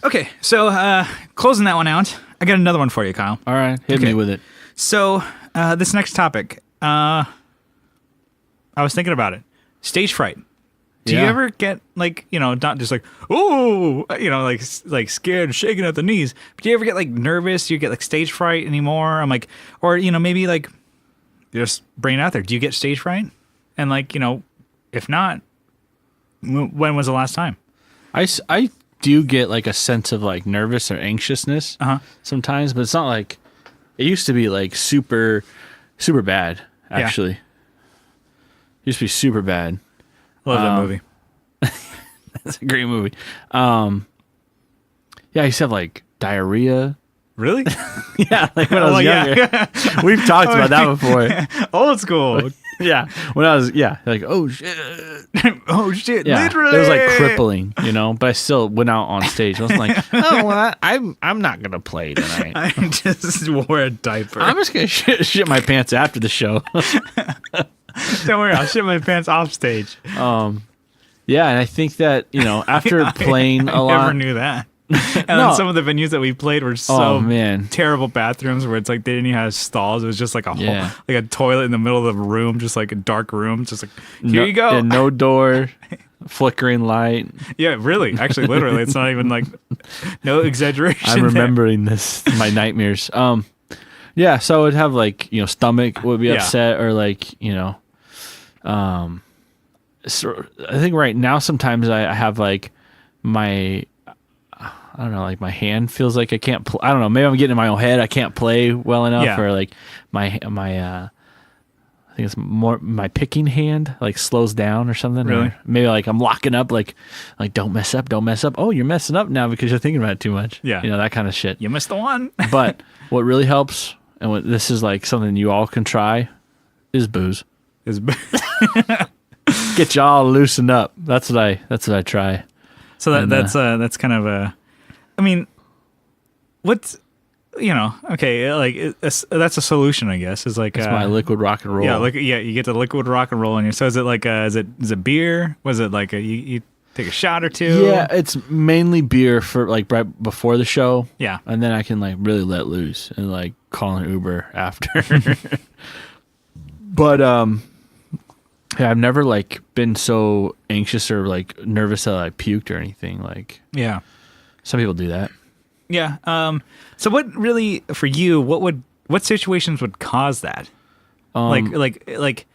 Okay, so closing that one out, I got another one for you, Kyle. All right, hit me with it. So this next topic, I was thinking about it. Stage fright. Do you ever get like, you know, not just like, oh, you know, like scared, shaking at the knees, but do you ever get like nervous? Do you get like stage fright anymore? I'm like, or, you know, maybe like just bring it out there. Do you get stage fright? And like, you know, if not, when was the last time? I do get like a sense of like nervous or anxiousness sometimes, but it's not like, it used to be like super, super bad, actually. It used to be super bad. Love that movie. That's a great movie. Yeah, I used to have like diarrhea. Really? Yeah, like when I was younger. Yeah. We've talked about that before. Old school. Yeah, when I was like, oh shit, oh shit, yeah. Literally. It was like crippling, you know. But I still went out on stage. I was like, oh, well, I'm not gonna play tonight. I just wore a diaper. I'm just gonna shit my pants after the show. Don't worry, I'll shit my pants off stage. Yeah, and I think that, you know, after playing a lot, I never knew that. And then some of the venues that we played were so terrible bathrooms where it's like they didn't even have stalls. It was just like a whole, like a toilet in the middle of the room, just like a dark room, just like here you go. Yeah, no door, flickering light. Yeah, really, actually, literally, it's not even like no exaggeration. I'm remembering this, my nightmares. Yeah, so I would have like, you know, stomach would be upset or like, you know, so I think right now sometimes I have like I don't know, like my hand feels like I can't I don't know, maybe I'm getting in my own head, I can't play well enough, or like my I think it's more my picking hand like slows down or something. Really? Or maybe like I'm locking up like don't mess up. Oh, you're messing up now because you're thinking about it too much. Yeah. You know, that kind of shit. You missed the one. But what really helps, and what this is like something you all can try, is booze. Get y'all loosened up. That's what I try. So that's kind of a, I mean, what's, you know, okay, like that's a solution, I guess. Is like it's my liquid rock and roll. Yeah, like you get the liquid rock and roll in you. So is it like is it beer? Was it like you take a shot or two? Yeah, it's mainly beer for like right before the show. Yeah, and then I can like really let loose and like call an Uber after. But yeah, I've never like been so anxious or like nervous that I puked or anything. Like, yeah, some people do that. Yeah. So what really for you? What situations would cause that? Like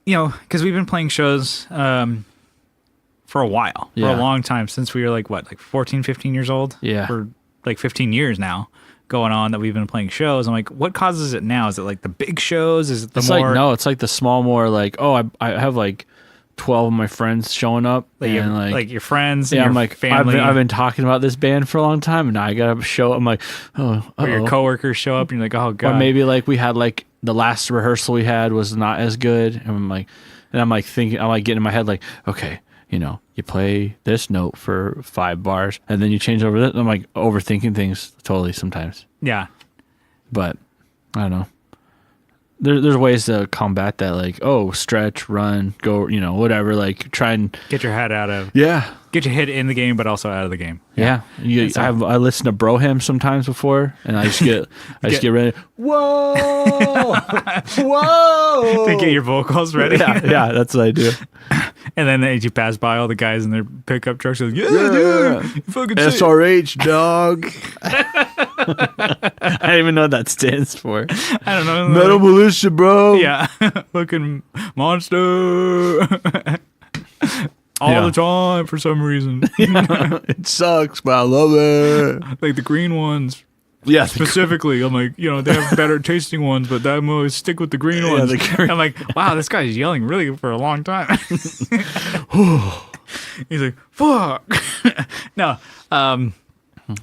because we've been playing shows for a while, for a long time, since we were like 14, 15 years old. Yeah. For like 15 years now going on that we've been playing shows. I'm like, what causes it now? Is it like the big shows? Is it the It's more... like, no, it's like the small, more like, oh, I have like 12 of my friends showing up. And like your friends and yeah, your I'm like, family. I've been talking about this band for a long time, and now I got to show. I'm like, oh, or your coworkers show up and you're like, oh, God. Or maybe like we had like the last rehearsal we had was not as good. And I'm like thinking, I'm like getting in my head like, okay, you play this note for 5 bars and then you change over that. I'm like overthinking things totally sometimes. Yeah. But I don't know. There's ways to combat that, like, oh, stretch, run, go, whatever, like try and get your head out of... Yeah. Get your head in the game, but also out of the game. Yeah. I listen to Broham sometimes before, and I just get ready. Whoa! Whoa! To get your vocals ready. Yeah, that's what I do. And then as you pass by all the guys in their pickup trucks, like, yeah, dude, you fucking SRH, dog. I don't even know what that stands for. I don't know. Metal Militia, bro. Yeah. Fucking monster. All the time for some reason. It sucks, but I love it. Like the green ones. Yeah. Specifically, I'm like, they have better tasting ones, but I'm always stick with the green ones. I'm like, wow, this guy's yelling really for a long time. He's like, fuck. No. I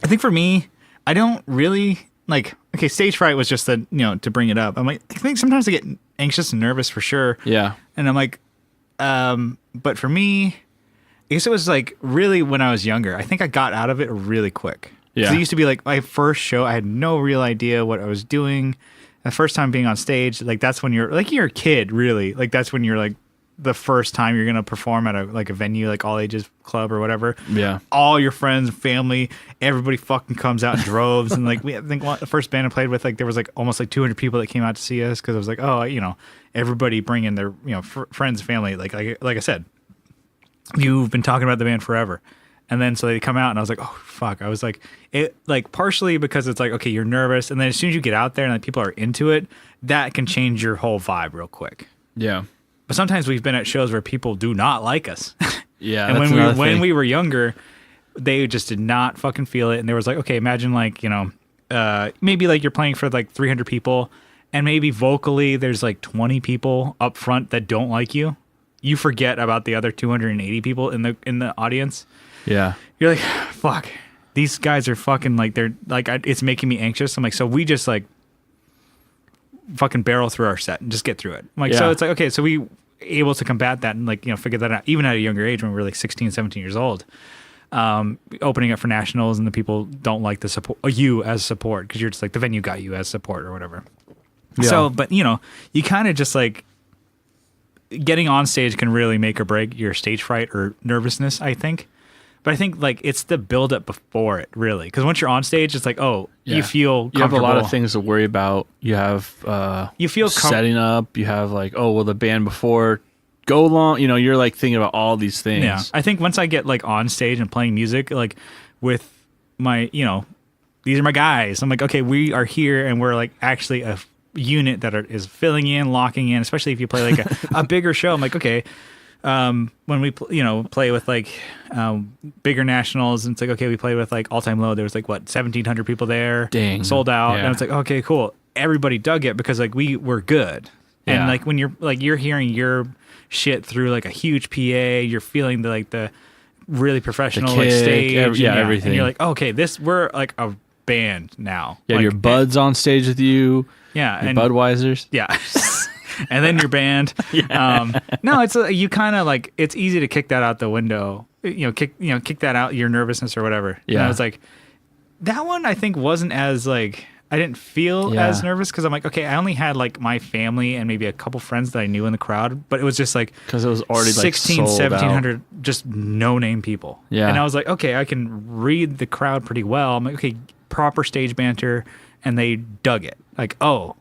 think for me, I don't really like, okay, stage fright was just that, to bring it up. I'm like, I think sometimes I get anxious and nervous for sure. Yeah. And I'm like, but for me, I guess it was like really when I was younger. I think I got out of it really quick. Yeah. It used to be like my first show. I had no real idea what I was doing. The first time being on stage, like that's when you're a kid, really. Like that's when you're like the first time you're gonna perform at a venue, like all ages club or whatever. Yeah. All your friends, family, everybody fucking comes out in droves. And like I think the first band I played with, like there was like almost like 200 people that came out to see us because I was like, oh, everybody bringing their friends, family. Like I said, you've been talking about the band forever. And then so they come out and I was like, oh fuck. I was like, it like partially because it's like, okay, you're nervous, and then as soon as you get out there and like, people are into it, that can change your whole vibe real quick. Yeah. But sometimes we've been at shows where people do not like us. Yeah. And when we were younger, they just did not fucking feel it. And there was like, okay, imagine like, maybe like you're playing for like 300 people and maybe vocally there's like 20 people up front that don't like you. You forget about the other 280 people in the audience. Yeah. You're like, fuck, these guys are fucking like, they're like, it's making me anxious. I'm like, so we just like fucking barrel through our set and just get through it. I'm like, so it's like, okay, so we able to combat that and like, figure that out even at a younger age when we were like 16, 17 years old. Opening up for nationals and the people don't like the support, you as support, because you're just like the venue got you as support or whatever. Yeah. So, but you kind of just like getting on stage can really make or break your stage fright or nervousness, I think. But I think like it's the build up before it really, because once you're on stage, it's like, oh, you feel comfortable. You have a lot of things to worry about. You have you feel setting up. You have like, oh, will the band before go long? You're like thinking about all these things. Yeah, I think once I get like on stage and playing music, like with my, these are my guys. I'm like, okay, we are here and we're like actually a unit that is filling in, locking in. Especially if you play like a bigger show. I'm like, okay. When we play with like bigger nationals, and it's like, okay, we played with like All Time Low. There was like 1,700 people there. Dang. Sold out. Yeah. And it's like, okay, cool. Everybody dug it because like we were good. And Yeah. like when you're hearing your shit through like a huge PA, you're feeling the really professional like kick, stage, everything. And you're like, okay, we're like a band now. Yeah, like, your buds on stage with you. Yeah, your and Budweisers. yeah. And then your band. No, it's you kind of like, it's easy to kick that out the window. Kick that out, your nervousness or whatever. Yeah. And I was like, that one I think wasn't as like, I didn't feel as nervous because I'm like, okay, I only had like my family and maybe a couple friends that I knew in the crowd, but it was just like because it was already 16, like 1700 just no name people. Yeah. And I was like, okay, I can read the crowd pretty well. I'm like, okay, proper stage banter, and they dug it. Like, oh,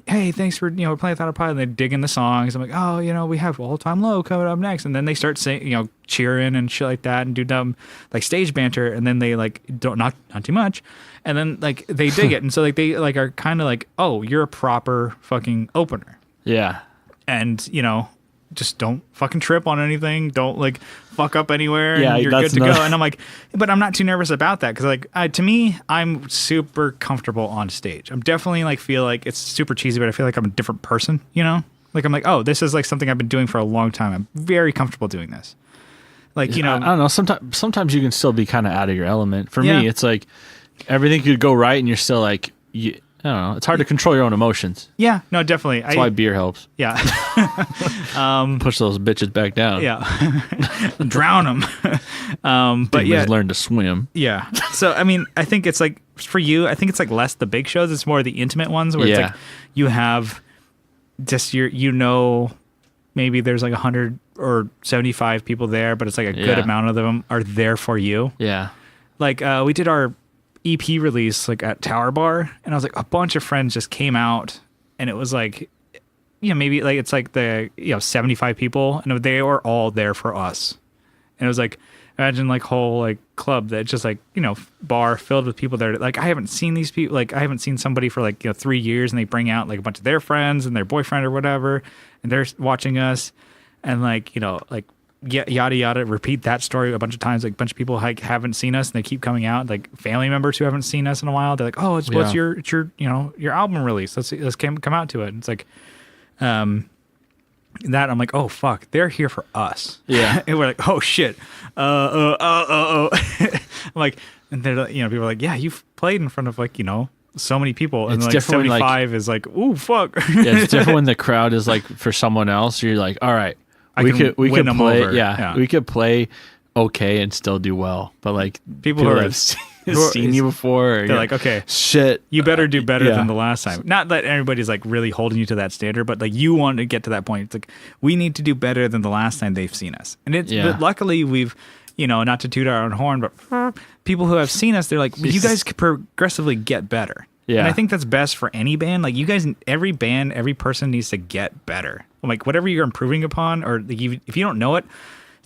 hey, thanks for we're playing Without a Pilot. And they dig in the songs. I'm like, oh, we have All Time Low coming up next, and then they start saying, cheering and shit like that, and do dumb like stage banter, and then they like don't not too much, and then like they dig it, and so like they like are kind of like, oh, you're a proper fucking opener. Yeah. And just don't fucking trip on anything. Don't like fuck up anywhere. Yeah, and you're good that's to go. another- And I'm like, but I'm not too nervous about that because like to me, I'm super comfortable on stage. I'm definitely like feel like it's super cheesy, but I feel like I'm a different person. You know, like I'm like, oh, this is like something I've been doing for a long time. I'm very comfortable doing this. Like you know, I don't know. Sometimes you can still be kind of out of your element. For Yeah. me, it's like everything could go right, and you're still like, I don't know. It's hard to control your own emotions. yeah, no, definitely. That's why beer helps. Yeah. Push those bitches back down. Yeah. Drown them. But yeah. Learn to swim. Yeah. So, I mean, I think it's like, for you, I think it's like less the big shows. It's more the intimate ones where it's Yeah. like you have just maybe there's like 100 or 75 people there, but it's like a good Yeah. amount of them are there for you. Yeah. Like, we did our EP release like at Tower Bar, and I was like, a bunch of friends just came out, and it was like, maybe like it's like 75 people, and they were all there for us. And it was like, imagine like whole like club that just like, bar filled with people there. Like I haven't seen these people, like I haven't seen somebody for like, 3 years, and they bring out like a bunch of their friends and their boyfriend or whatever, and they're watching us, and like, like yada yada, repeat that story a bunch of times. Like a bunch of people like haven't seen us, and they keep coming out, like family members who haven't seen us in a while. They're like, oh, it's your your album release. Let's come out to it. And it's like, that I'm like, oh fuck, they're here for us. Yeah. And we're like, oh shit. I'm like, and they're people are like, yeah, you've played in front of like, so many people, and It's like different when, 75 is like, ooh fuck. Yeah, it's different when the crowd is like for someone else. You're like, all right, we can could win them play. over. Yeah. We could play okay and still do well. But like People who are- have seen you before, They're like, okay, shit, you better do better Yeah. than the last time. Not that everybody's like really holding you to that standard, but like you want to get to that point. It's like, we need to do better than the last time they've seen us. And it's Yeah. but luckily we've, not to toot our own horn, but people who have seen us, they're like, you guys could progressively get better. Yeah. And I think that's best for any band. Like you guys, every band, every person needs to get better. Like whatever you're improving upon, or like if you don't know it,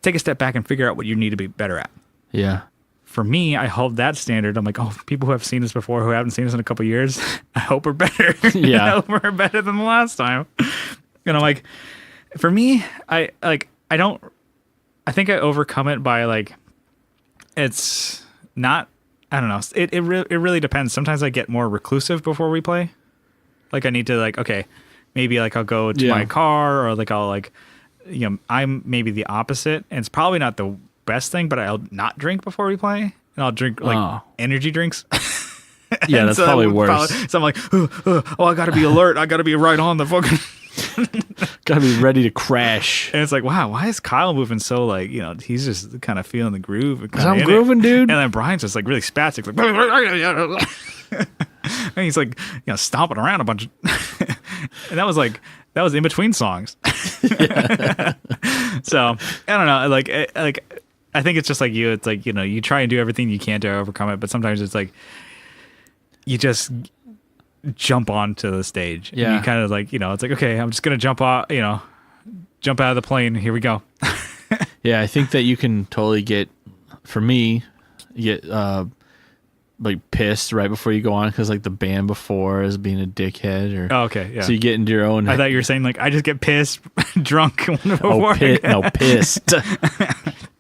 take a step back and figure out what you need to be better at. yeah, For me, I hold that standard. I'm like, oh, people who have seen us before, who haven't seen us in a couple of years, I hope we're better. Yeah. I hope we're better than the last time. And I'm like, for me, I think I overcome it by like, it's not, I don't know. It really depends. Sometimes I get more reclusive before we play. Like I need to like, okay, maybe like I'll go to my car, or like I'll like, I'm maybe the opposite. And it's probably not the best thing, but I'll not drink before we play, and I'll drink like energy drinks. yeah. And That's so that probably would worse. so I'm like, oh, I gotta be alert. I gotta be right on the fucking. Gotta be ready to crash. And it's like, wow, why is Kyle moving so like, he's just kind of feeling the groove. And I'm grooving, dude. And then Brian's just like really spastic, like, and he's like, stomping around a bunch. And that was in between songs. So I don't know, like I think it's just like you. It's like you try and do everything you can to overcome it, but sometimes it's like you just jump onto the stage. Yeah. And you kind of like, it's like, okay, I'm just gonna jump out. Jump out of the plane. Here we go. Yeah, I think that you can totally get, for me, get like pissed right before you go on because like the band before is being a dickhead, or Oh, okay, yeah. so you get into your own. I thought you were saying like I just get pissed, drunk before. Pissed,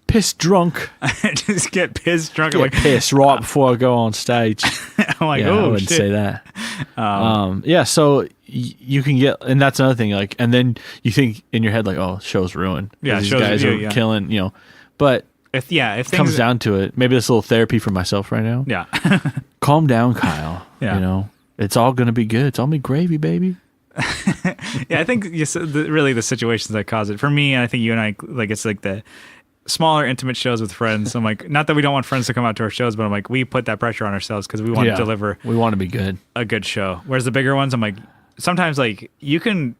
pissed drunk. I just get pissed drunk. I'm Get like, pissed right before I go on stage. I'm like, Yeah, I oh wouldn't shit. say that. Yeah, so you can get, and that's another thing. Like, and then you think in your head like, oh, show's ruined. Yeah, these show's- guys yeah, are yeah. killing. But If it things comes down to it. Maybe that's a little therapy for myself right now. yeah. Calm down, Kyle. Yeah. It's all gonna be good. It's all me gravy, baby. Yeah, I think really the situations that cause it. For me, I think you and I, like, it's like the smaller, intimate shows with friends. I'm like, not that we don't want friends to come out to our shows, but I'm like, we put that pressure on ourselves because we want to deliver We want to be good. a good show. Whereas the bigger ones, I'm like, sometimes like you can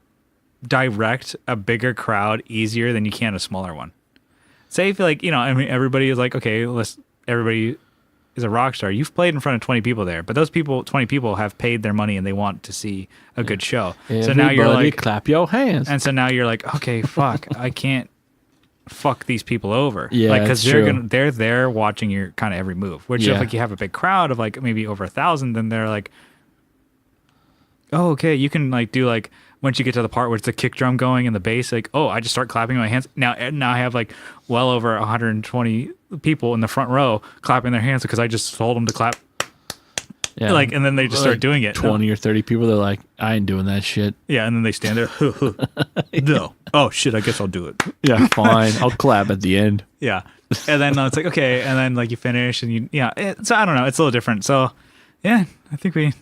direct a bigger crowd easier than you can a smaller one. Say if like, I mean, everybody is like, okay, everybody is a rock star. You've played in front of 20 people there, but those 20 people have paid their money and they want to see a good show. So now you're Everybody like, clap your hands. and so now you're like, okay, fuck, I can't fuck these people over. Yeah, like, because that's true. they're there watching your kind of every move. Which Yeah. if like you have a big crowd of like maybe over 1,000, then they're like, oh, okay, you can like do like once you get to the part where it's the kick drum going and the bass, like, oh, I just start clapping my hands. Now I have like well over 120 people in the front row clapping their hands because I just told them to clap. Yeah. Like, and then they just start doing it. 20 or 30 people, they're like, I ain't doing that shit. Yeah, and then they stand there. No. Oh shit, I guess I'll do it. Yeah, fine. I'll clap at the end. Yeah. And then it's like, okay, and then like you finish and so I don't know, it's a little different. So yeah, I think we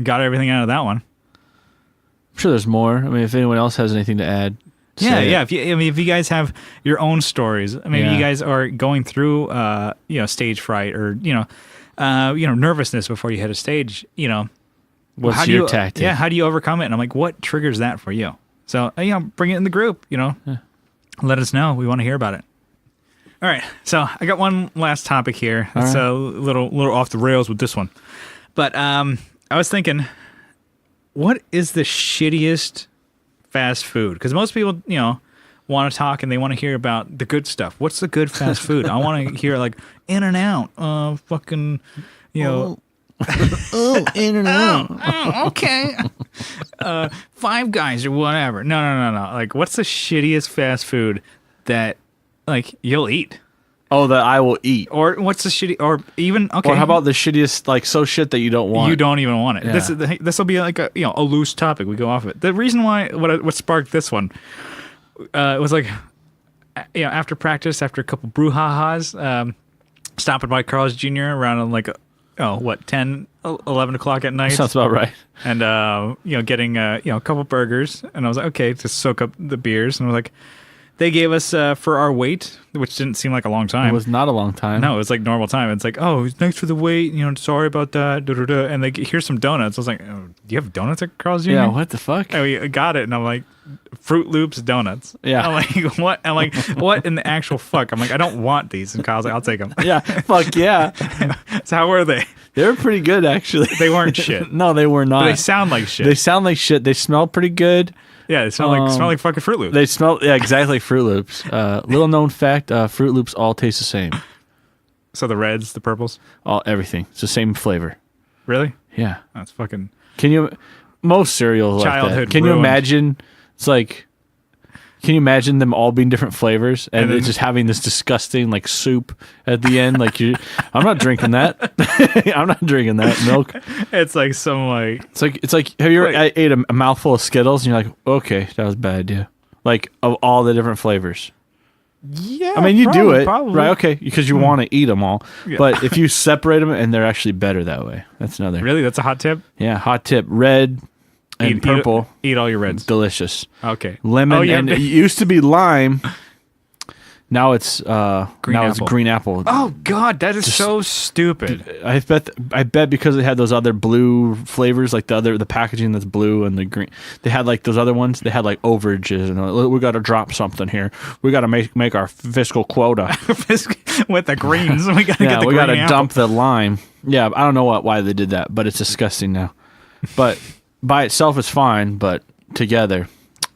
got everything out of that one. I'm sure there's more. I mean, if anyone else has anything to add. Yeah. If you guys have your own stories, I mean, you guys are going through, stage fright or nervousness before you hit a stage. What's your tactic? Yeah, how do you overcome it? And I'm like, what triggers that for you? So bring it in the group. Let us know. We want to hear about it. All right, so I got one last topic here. It's a little off the rails with this one, but I was thinking, what is the shittiest fast food? Because most people, want to talk and they want to hear about the good stuff. What's the good fast food? I want to hear like In-N-Out, fucking, Oh, In-N-Out. okay. Five Guys or whatever. No. Like, what's the shittiest fast food that like you'll eat? Oh, that I will eat. Or what's the shitty? Or even okay. Or how about the shittiest, like so shit that you don't want? You don't even want it. Yeah. This will be like a loose topic. We go off of it. The reason why what sparked this one, it was like, after practice, after a couple brouhahas, stopping by Carl's Jr. around like 10, 11 o'clock at night. Sounds about right. And getting a couple burgers, and I was like, okay, to soak up the beers, and I was like, they gave us for our wait, which didn't seem like a long time. It was not a long time. No, it was like normal time. It's like, oh, thanks for the wait. Sorry about that. And like, here's some donuts. I was like, oh, do you have donuts at Carl's Jr.? Yeah, what the fuck? And we got it, and I'm like, Fruit Loops donuts. Yeah. I'm like, what? I'm like, what in the actual fuck? I'm like, I don't want these. And Kyle's like, I'll take them. Yeah, fuck yeah. So how were they? They were pretty good, actually. They weren't shit. No, they were not. But they sound like shit. They sound like shit. They smell pretty good. Yeah, they smell like fucking Fruit Loops. They smell, exactly like Fruit Loops. Little known fact, Fruit Loops all taste the same. So the reds, the purples? Everything. It's the same flavor. Really? Yeah. That's fucking... Most cereals Childhood like that. Can ruined. you imagine, can you imagine them all being different flavors and then, it's just having this disgusting like soup at the end? Like I'm not drinking that. I'm not drinking that milk. It's like some like... It's like have you ever ate a mouthful of Skittles and you're like, okay, that was a bad idea. Like of all the different flavors. Yeah, I mean, you do it, probably. right? Okay, because you want to eat them all. Yeah. But if you separate them and they're actually better that way, that's another. Really? That's a hot tip? Yeah, hot tip. Red and purple. Eat all your reds. Delicious. Okay. Lemon and it used to be lime. Now it's apple. green apple. Oh God, that is so stupid. I bet because they had those other blue flavors, like the packaging that's blue and the green. They had like those other ones. They had like overages and we got to drop something here. We got to make our fiscal quota with the greens. We got to get the we green got to apple. dump the lime. Yeah, I don't know why they did that, but it's disgusting now. But by itself, it's fine, but together,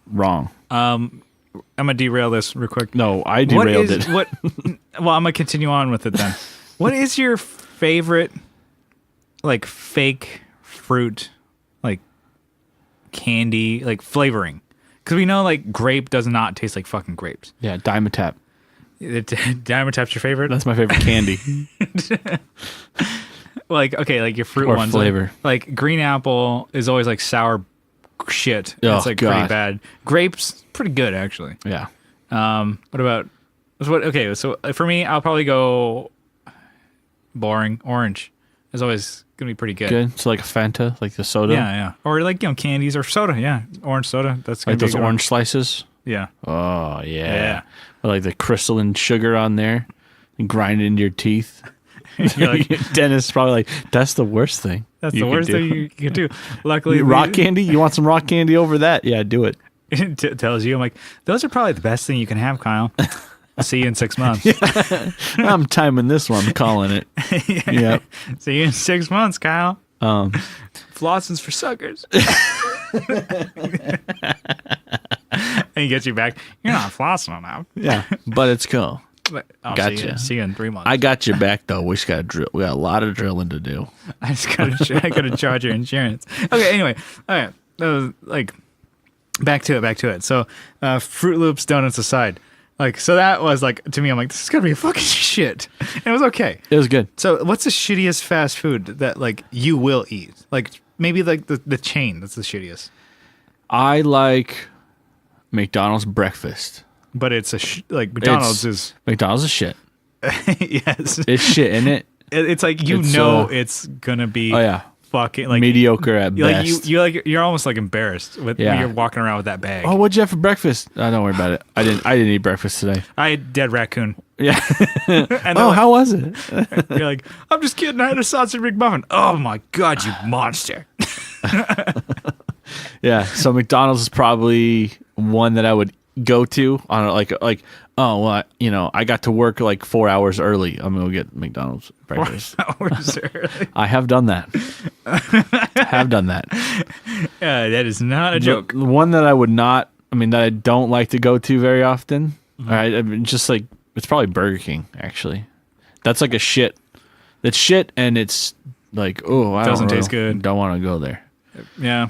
wrong. I'm gonna derail this real quick. No, I derailed it. Well, I'm gonna continue on with it then. What is your favorite, like fake fruit, like candy, like flavoring? Because we know like grape does not taste like fucking grapes. Yeah, Dimetap. Dimetap's your favorite? That's my favorite candy. Like okay, like your fruit Or ones. flavor. Like green apple is always like sour shit. Oh, it's like God. pretty bad. Grapes, pretty good actually. Yeah. What about okay, so for me I'll probably go boring. Orange is always gonna be pretty good. Good. So like a Fanta, like the soda. Yeah. Or like, candies or soda, yeah. Orange soda. That's gonna Like be those a good orange one. slices. Yeah. Oh yeah. Yeah. With like the crystalline sugar on there and grind it into your teeth. You're like, Dennis probably like, that's the worst thing. that's you the could worst do." thing you can do. Luckily Rock candy? You want some rock candy over that? Yeah, do it. it tells you. I'm like, those are probably the best thing you can have, Kyle. I'll see you in 6 months. I'm timing this one. I'm calling it. Yeah. See you in 6 months, Kyle. Flossing's for suckers. And he gets you back. You're not flossing enough. Yeah. But it's cool. But I'll Gotcha. see you in 3 months. I got your back though. We just got to drill. We got a lot of drilling to do. I just gotta charge your insurance. Okay, anyway, all right. That was like back to it. So, Fruit Loops donuts aside, like, so that was like, to me, I'm like, this is gonna be a fucking shit. And it was okay. It was good. So, what's the shittiest fast food that like you will eat? Like maybe like the chain that's the shittiest. I like McDonald's breakfast. But it's like McDonald's is McDonald's is shit. yes, It's shit, isn't it? it's like it's gonna be fucking like mediocre at like best. you're almost like embarrassed when you're walking around with that bag. Oh, what'd you have for breakfast? Oh, don't worry about it. I didn't eat breakfast today. I had dead raccoon. Yeah. And How was it? you're like, I'm just kidding. I had a sausage McMuffin. Oh my god, you monster! Yeah. So McDonald's is probably one that I would go to on I got to work like 4 hours early. I'm gonna go get McDonald's breakfast. 4 hours early. I have done that. That is not a joke. The one that I would not, that I don't like to go to very often. Mm-hmm. Right, just like it's probably Burger King. Actually, that's like a shit. It's shit, and it's like Doesn't taste good. Don't want to go there. Yeah,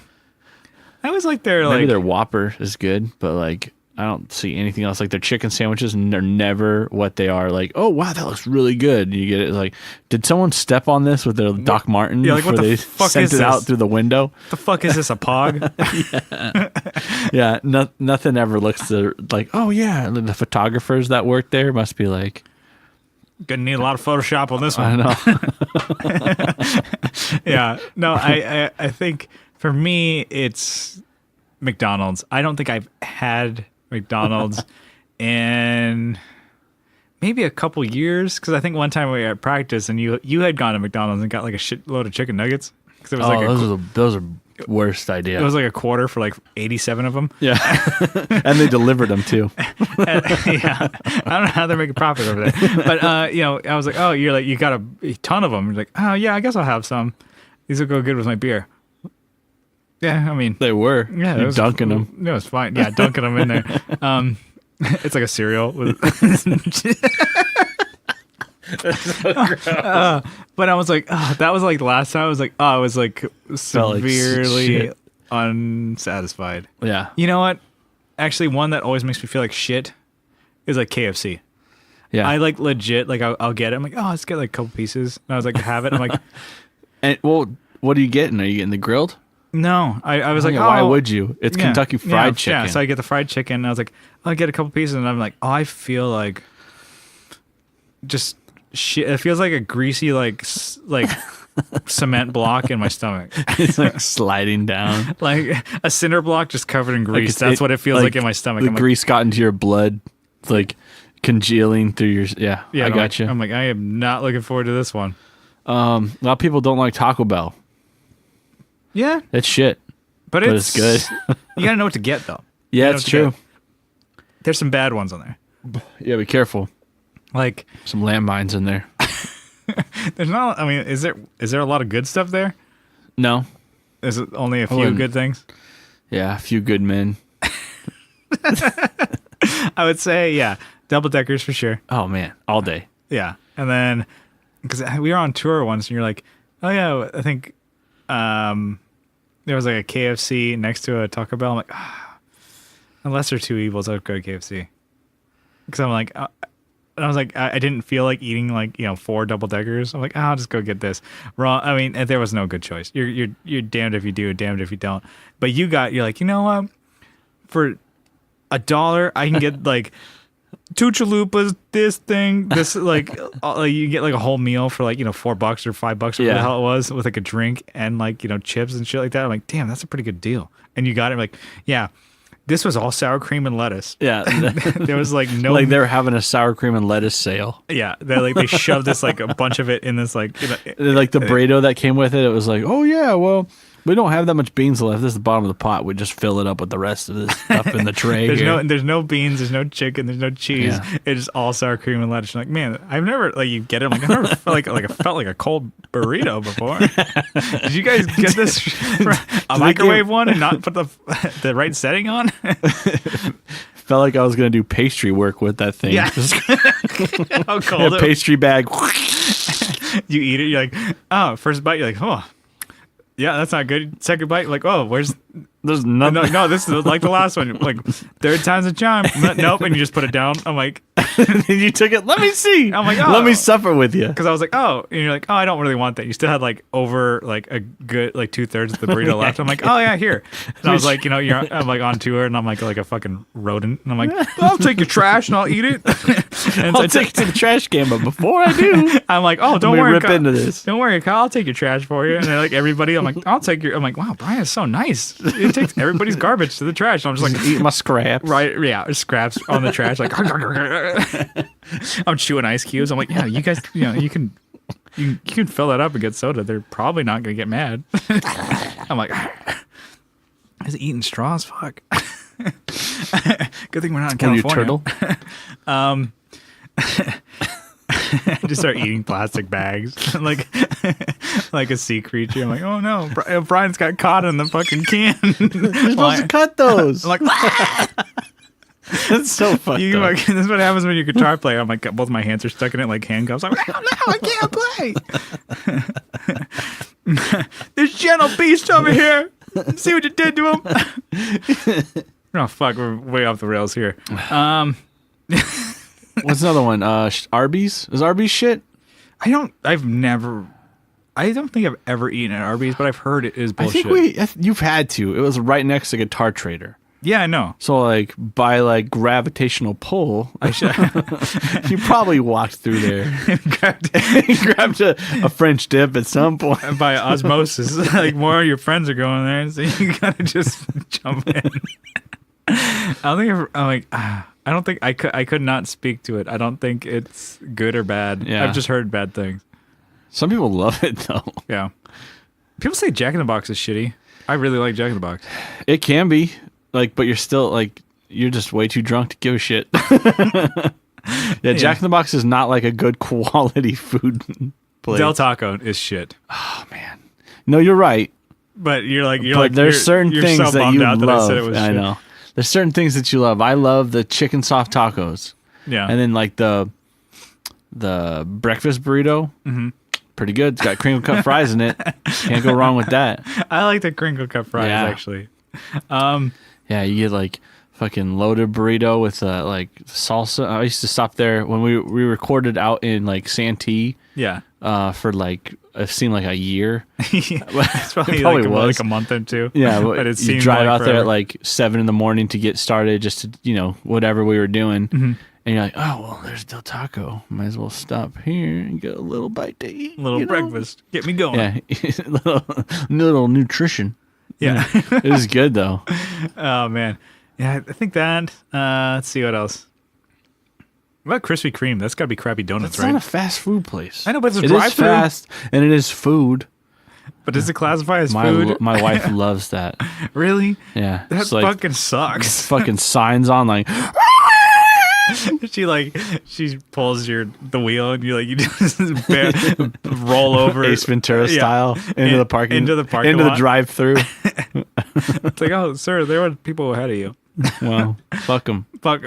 I was like Maybe their Whopper is good, but like I don't see anything else. Like their chicken sandwiches, and they're never what they are. Like, oh wow, that looks really good. You get it. Like, did someone step on this with their Doc Martin before what the they fuck sent is it this? out through the window? The fuck is this, a pog? Yeah, nothing ever looks like. Oh yeah, the photographers that work there must be like. Gonna need a lot of Photoshop on this I one. know. Yeah. No, I think for me it's McDonald's. I don't think I've had McDonald's in maybe a couple years, because I think one time we were at practice and you had gone to McDonald's and got like a shitload of chicken nuggets. Because it was those are worst idea. It was like a quarter for like 87 of them. Yeah, and they delivered them too. Yeah, I don't know how they're making profit over there, but I was like, oh, you got a ton of them. You're like, oh yeah, I guess I'll have some. These will go good with my beer. Yeah, I mean, They were. yeah, You're dunking them. No, it's fine. Yeah, dunking them in there. It's like a cereal with. But I was like, that was like the last time. I was like, I was like Felt like severely shit. unsatisfied. Yeah, You know what? Actually, one that always makes me feel like shit is like KFC. yeah. I like legit, like I'll get it. I'm like, let's get like a couple pieces. And I was like, have it. I'm like, And what are you getting? Are you getting the grilled? no. I was like, Why would you? It's yeah, Kentucky Fried Chicken. Yeah, so I get the fried chicken. And I was like, I'll get a couple pieces. And I'm like, I feel like just shit. It feels like a greasy, like cement block in my stomach. It's like sliding down. Like a cinder block just covered in grease. That's what it feels like in my stomach. The I'm grease got into your blood. It's like congealing through your. Yeah, like, I got you. I'm like, I am not looking forward to this one. A lot of people don't like Taco Bell. Yeah, It's shit. but it's good. You gotta know what to get though. You Yeah, gotta it's know what true. to get. There's some bad ones on there. Yeah, be careful. Like Some landmines in there. there's not. I mean, is there a lot of good stuff there? No. Is it only a few wouldn't- good things? Yeah, a few good men. I would say, yeah, double deckers for sure. Oh man, all day. Yeah, and then because we were on tour once, and you're like, oh yeah, I think there was like a KFC next to a Taco Bell. I'm like, unless they're two evils, I'd go to KFC. Because I'm like, and I was like, I didn't feel like eating like 4 double deckers. I'm like, I'll just go get this. Wrong. I mean, there was no good choice. You're damned if you do, damned if you don't. But you're like, you know what? For $1, I can get like 2 chalupas, this like you get like a whole meal for like $4 or $5 or whatever the hell it was, with like a drink and like chips and shit like that. I'm like, damn, that's a pretty good deal. And you got it. I'm like, yeah, this was all sour cream and lettuce. Yeah. There was like no Like they were having a sour cream and lettuce sale. yeah, they shoved this like a bunch of it in this like Like the burrito that came with it, it was like, oh yeah, well, we don't have that much beans left. This is the bottom of the pot. We just fill it up with the rest of this stuff in the tray. there's no beans, there's no chicken, there's no cheese. Yeah. It's just all sour cream and lettuce. You're like, man, I've never like you get it. I'm like, I never felt like a cold burrito before. Did you guys get this from a microwave one and not put the right setting on? Felt like I was gonna do pastry work with that thing. Yeah. Just How cold a pastry bag. you eat it, you're like, oh, first bite, you're like, oh, yeah, that's not good. Second bite, like, oh, where's There's nothing. no, this is like the last one. Like, third time's a charm. Nope, and you just put it down. I'm like, You took it. Let me see. I'm like, oh. Let me suffer with you. because I was like, oh, and you're like, oh, I don't really want that. You still had like over like a good like 2/3 of the burrito left. I'm like, oh yeah, here. And I was like, I'm like on tour, and I'm like a fucking rodent, and I'm like, I'll take your trash and I'll eat it. And I'll take it to the trash can, but before I do, I'm like, oh, don't let me worry, rip Kyle. into this. Don't worry, Kyle. I'll take your trash for you. And they're like, everybody, I'm like, I'll take your. I'm like, wow, Brian is so nice. He takes everybody's garbage to the trash. And I'm just like, Eat my scraps. right, yeah, scraps on the trash. Like, I'm chewing ice cubes. I'm like, yeah, you guys, you can fill that up and get soda. They're probably not gonna get mad. I'm like, is it eating straws? Fuck. Good thing we're not in Are you California. a turtle? I just start eating plastic bags like a sea creature. I'm like, oh no, Brian's got caught in the fucking can. You're supposed to cut those. I'm like, That's so fucked up. this is what happens when you guitar play. I'm like, both my hands are stuck in it like handcuffs. I'm like, oh, no, I can't play. There's gentle beast over here. See what you did to him. Oh fuck, we're way off the rails here. What's another one? Arby's? Is Arby's shit? I don't think I've ever eaten at Arby's, but I've heard it is bullshit. I think you've had to. It was right next to Guitar Trader. Yeah, I know. So like by like gravitational pull, you probably walked through there, grabbed a French dip at some point. By osmosis, like more of your friends are going there, so you gotta just jump in. I don't think I could not speak to it. I don't think it's good or bad. Yeah. I've just heard bad things. Some people love it though. Yeah. People say Jack in the Box is shitty. I really like Jack in the Box. It can be like, but you're still like you're just way too drunk to give a shit. Yeah, Jack in the Box is not like a good quality food place. Del Taco is shit. Oh man, no, you're right. But There's certain things so that bummed you out love. that I said it was I shit. know. There's certain things that you love. I love the chicken soft tacos. Yeah. And then like the breakfast burrito. Mm-hmm. Pretty good. It's got crinkle cut fries in it. Can't go wrong with that. I like the crinkle cut fries Yeah. actually. Yeah, you get like fucking loaded burrito with like salsa. I used to stop there when we recorded out in like Santee. Yeah. For like it seemed like a year. It's probably, Probably like, was. like a month or two. Yeah, but it you seemed drive like out there forever. at like 7 a.m. to get started, just to whatever we were doing, and you're like, oh well, there's Del Taco. Might as well stop here and get a little bite to eat. little breakfast. Get me going. Yeah, little nutrition. Yeah. It was good though. Oh man. Yeah, I think that. Let's see what else. What about Krispy Kreme? That's got to be crappy donuts, It's right? not a fast food place. I know, but it's a It is drive-thru. fast and it is food. But does it classify as food? My wife loves that. Really? Yeah, That it's like fucking sucks. fucking signs on like. she pulls the wheel and you just roll over Ace Ventura Yeah. style into the parking lot. drive-through. It's like, oh, sir, there were people ahead of you. Well, fuck them. Fuck.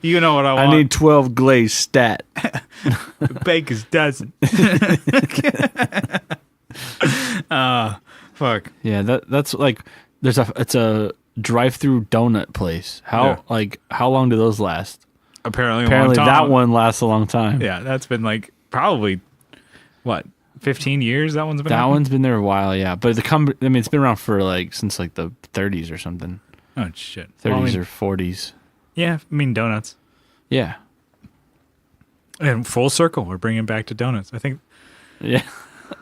You know what I I want. need 12 glazed stat. Baker's dozen. Fuck. Yeah, that's like it's a drive-through donut place. How long do those last? Apparently Apparently a long that time. one lasts a long time. Yeah, that's been like probably what 15 years. That one's been. That happening? one's been there a while, yeah. But it's been around for like since like the 30s or something. Oh shit. 30s Well, I mean, or 40s. yeah, I mean donuts. Yeah. And full circle, we're bringing back to donuts. I think Yeah.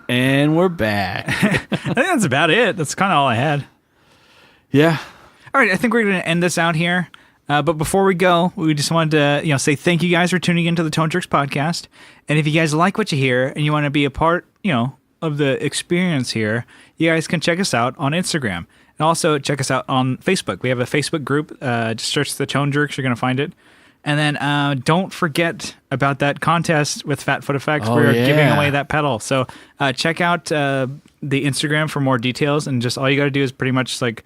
And we're back. I think that's about it. That's kind of all I had. Yeah. All right, I think we're going to end this out here. But before we go, we just wanted to, say thank you guys for tuning into the Tone Jerks podcast. And if you guys like what you hear and you want to be a part, of the experience here, you guys can check us out on Instagram. And also check us out on Facebook. We have a Facebook group. Just search the Tone Jerks. You're going to find it. And then don't forget about that contest with Fat Foot Effects. Oh, We're yeah. giving away that pedal. So check out the Instagram for more details. And just all you got to do is pretty much like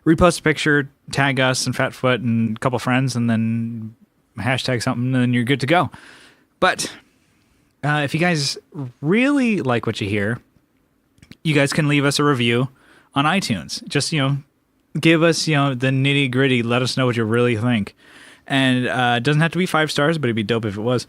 repost a picture, tag us and Fatfoot and a couple friends, and then hashtag something, and then you're good to go. But if you guys really like what you hear, you guys can leave us a review on iTunes. Just, give us, the nitty gritty. Let us know what you really think. And it doesn't have to be 5 stars, but it'd be dope if it was.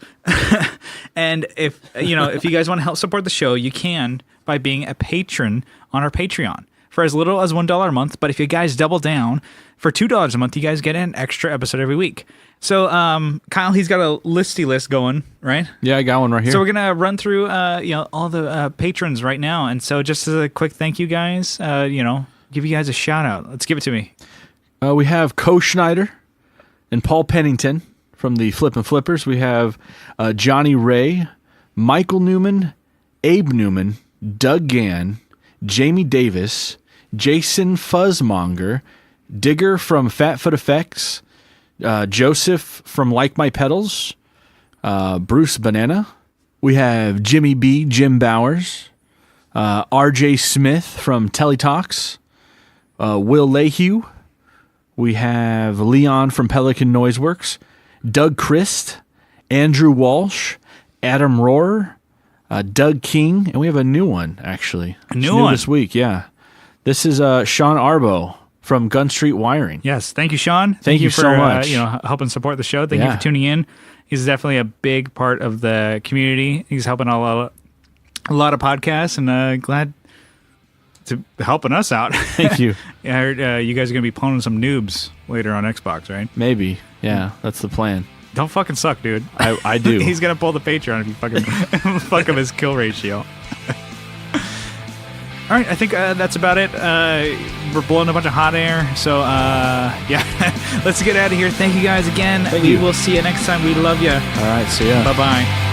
And if you guys want to help support the show, you can by being a patron on our Patreon for as little as $1 a month. But if you guys double down for $2 a month, you guys get an extra episode every week. So Kyle, he's got a listy list going, right? Yeah, I got one right here. So we're gonna run through all the patrons right now. And so just as a quick thank you, guys, give you guys a shout out. Let's give it to me. We have Co Schneider and Paul Pennington from the Flip and Flippers. We have Johnny Ray, Michael Newman, Abe Newman, Doug Gann, Jamie Davis, Jason Fuzzmonger, Digger from Fatfoot Effects, Joseph from Like My Pedals, Bruce Banana. We have Jimmy B, Jim Bowers, RJ Smith from Teletalks, Will Lehue. We have Leon from Pelican Noiseworks, Doug Christ, Andrew Walsh, Adam Rohrer, Doug King, and we have a new one, actually. A new one? This week, yeah. This is Sean Arbo from Gun Street Wiring. Yes, thank you, Sean. Thank you for so much. helping support the show. Thank you for tuning in. He's definitely a big part of the community. He's helping a lot of podcasts, and glad to helping us out. Thank you. I heard you guys are going to be pwning some noobs later on Xbox, right? Maybe. Yeah, that's the plan. Don't fucking suck, dude. I do. He's going to pull the Patreon if you fucking fuck up his kill ratio. All right, I think that's about it. We're blowing a bunch of hot air. So, yeah, let's get out of here. Thank you guys again. Thank you. We will see you next time. We love you. All right, see ya. Bye-bye.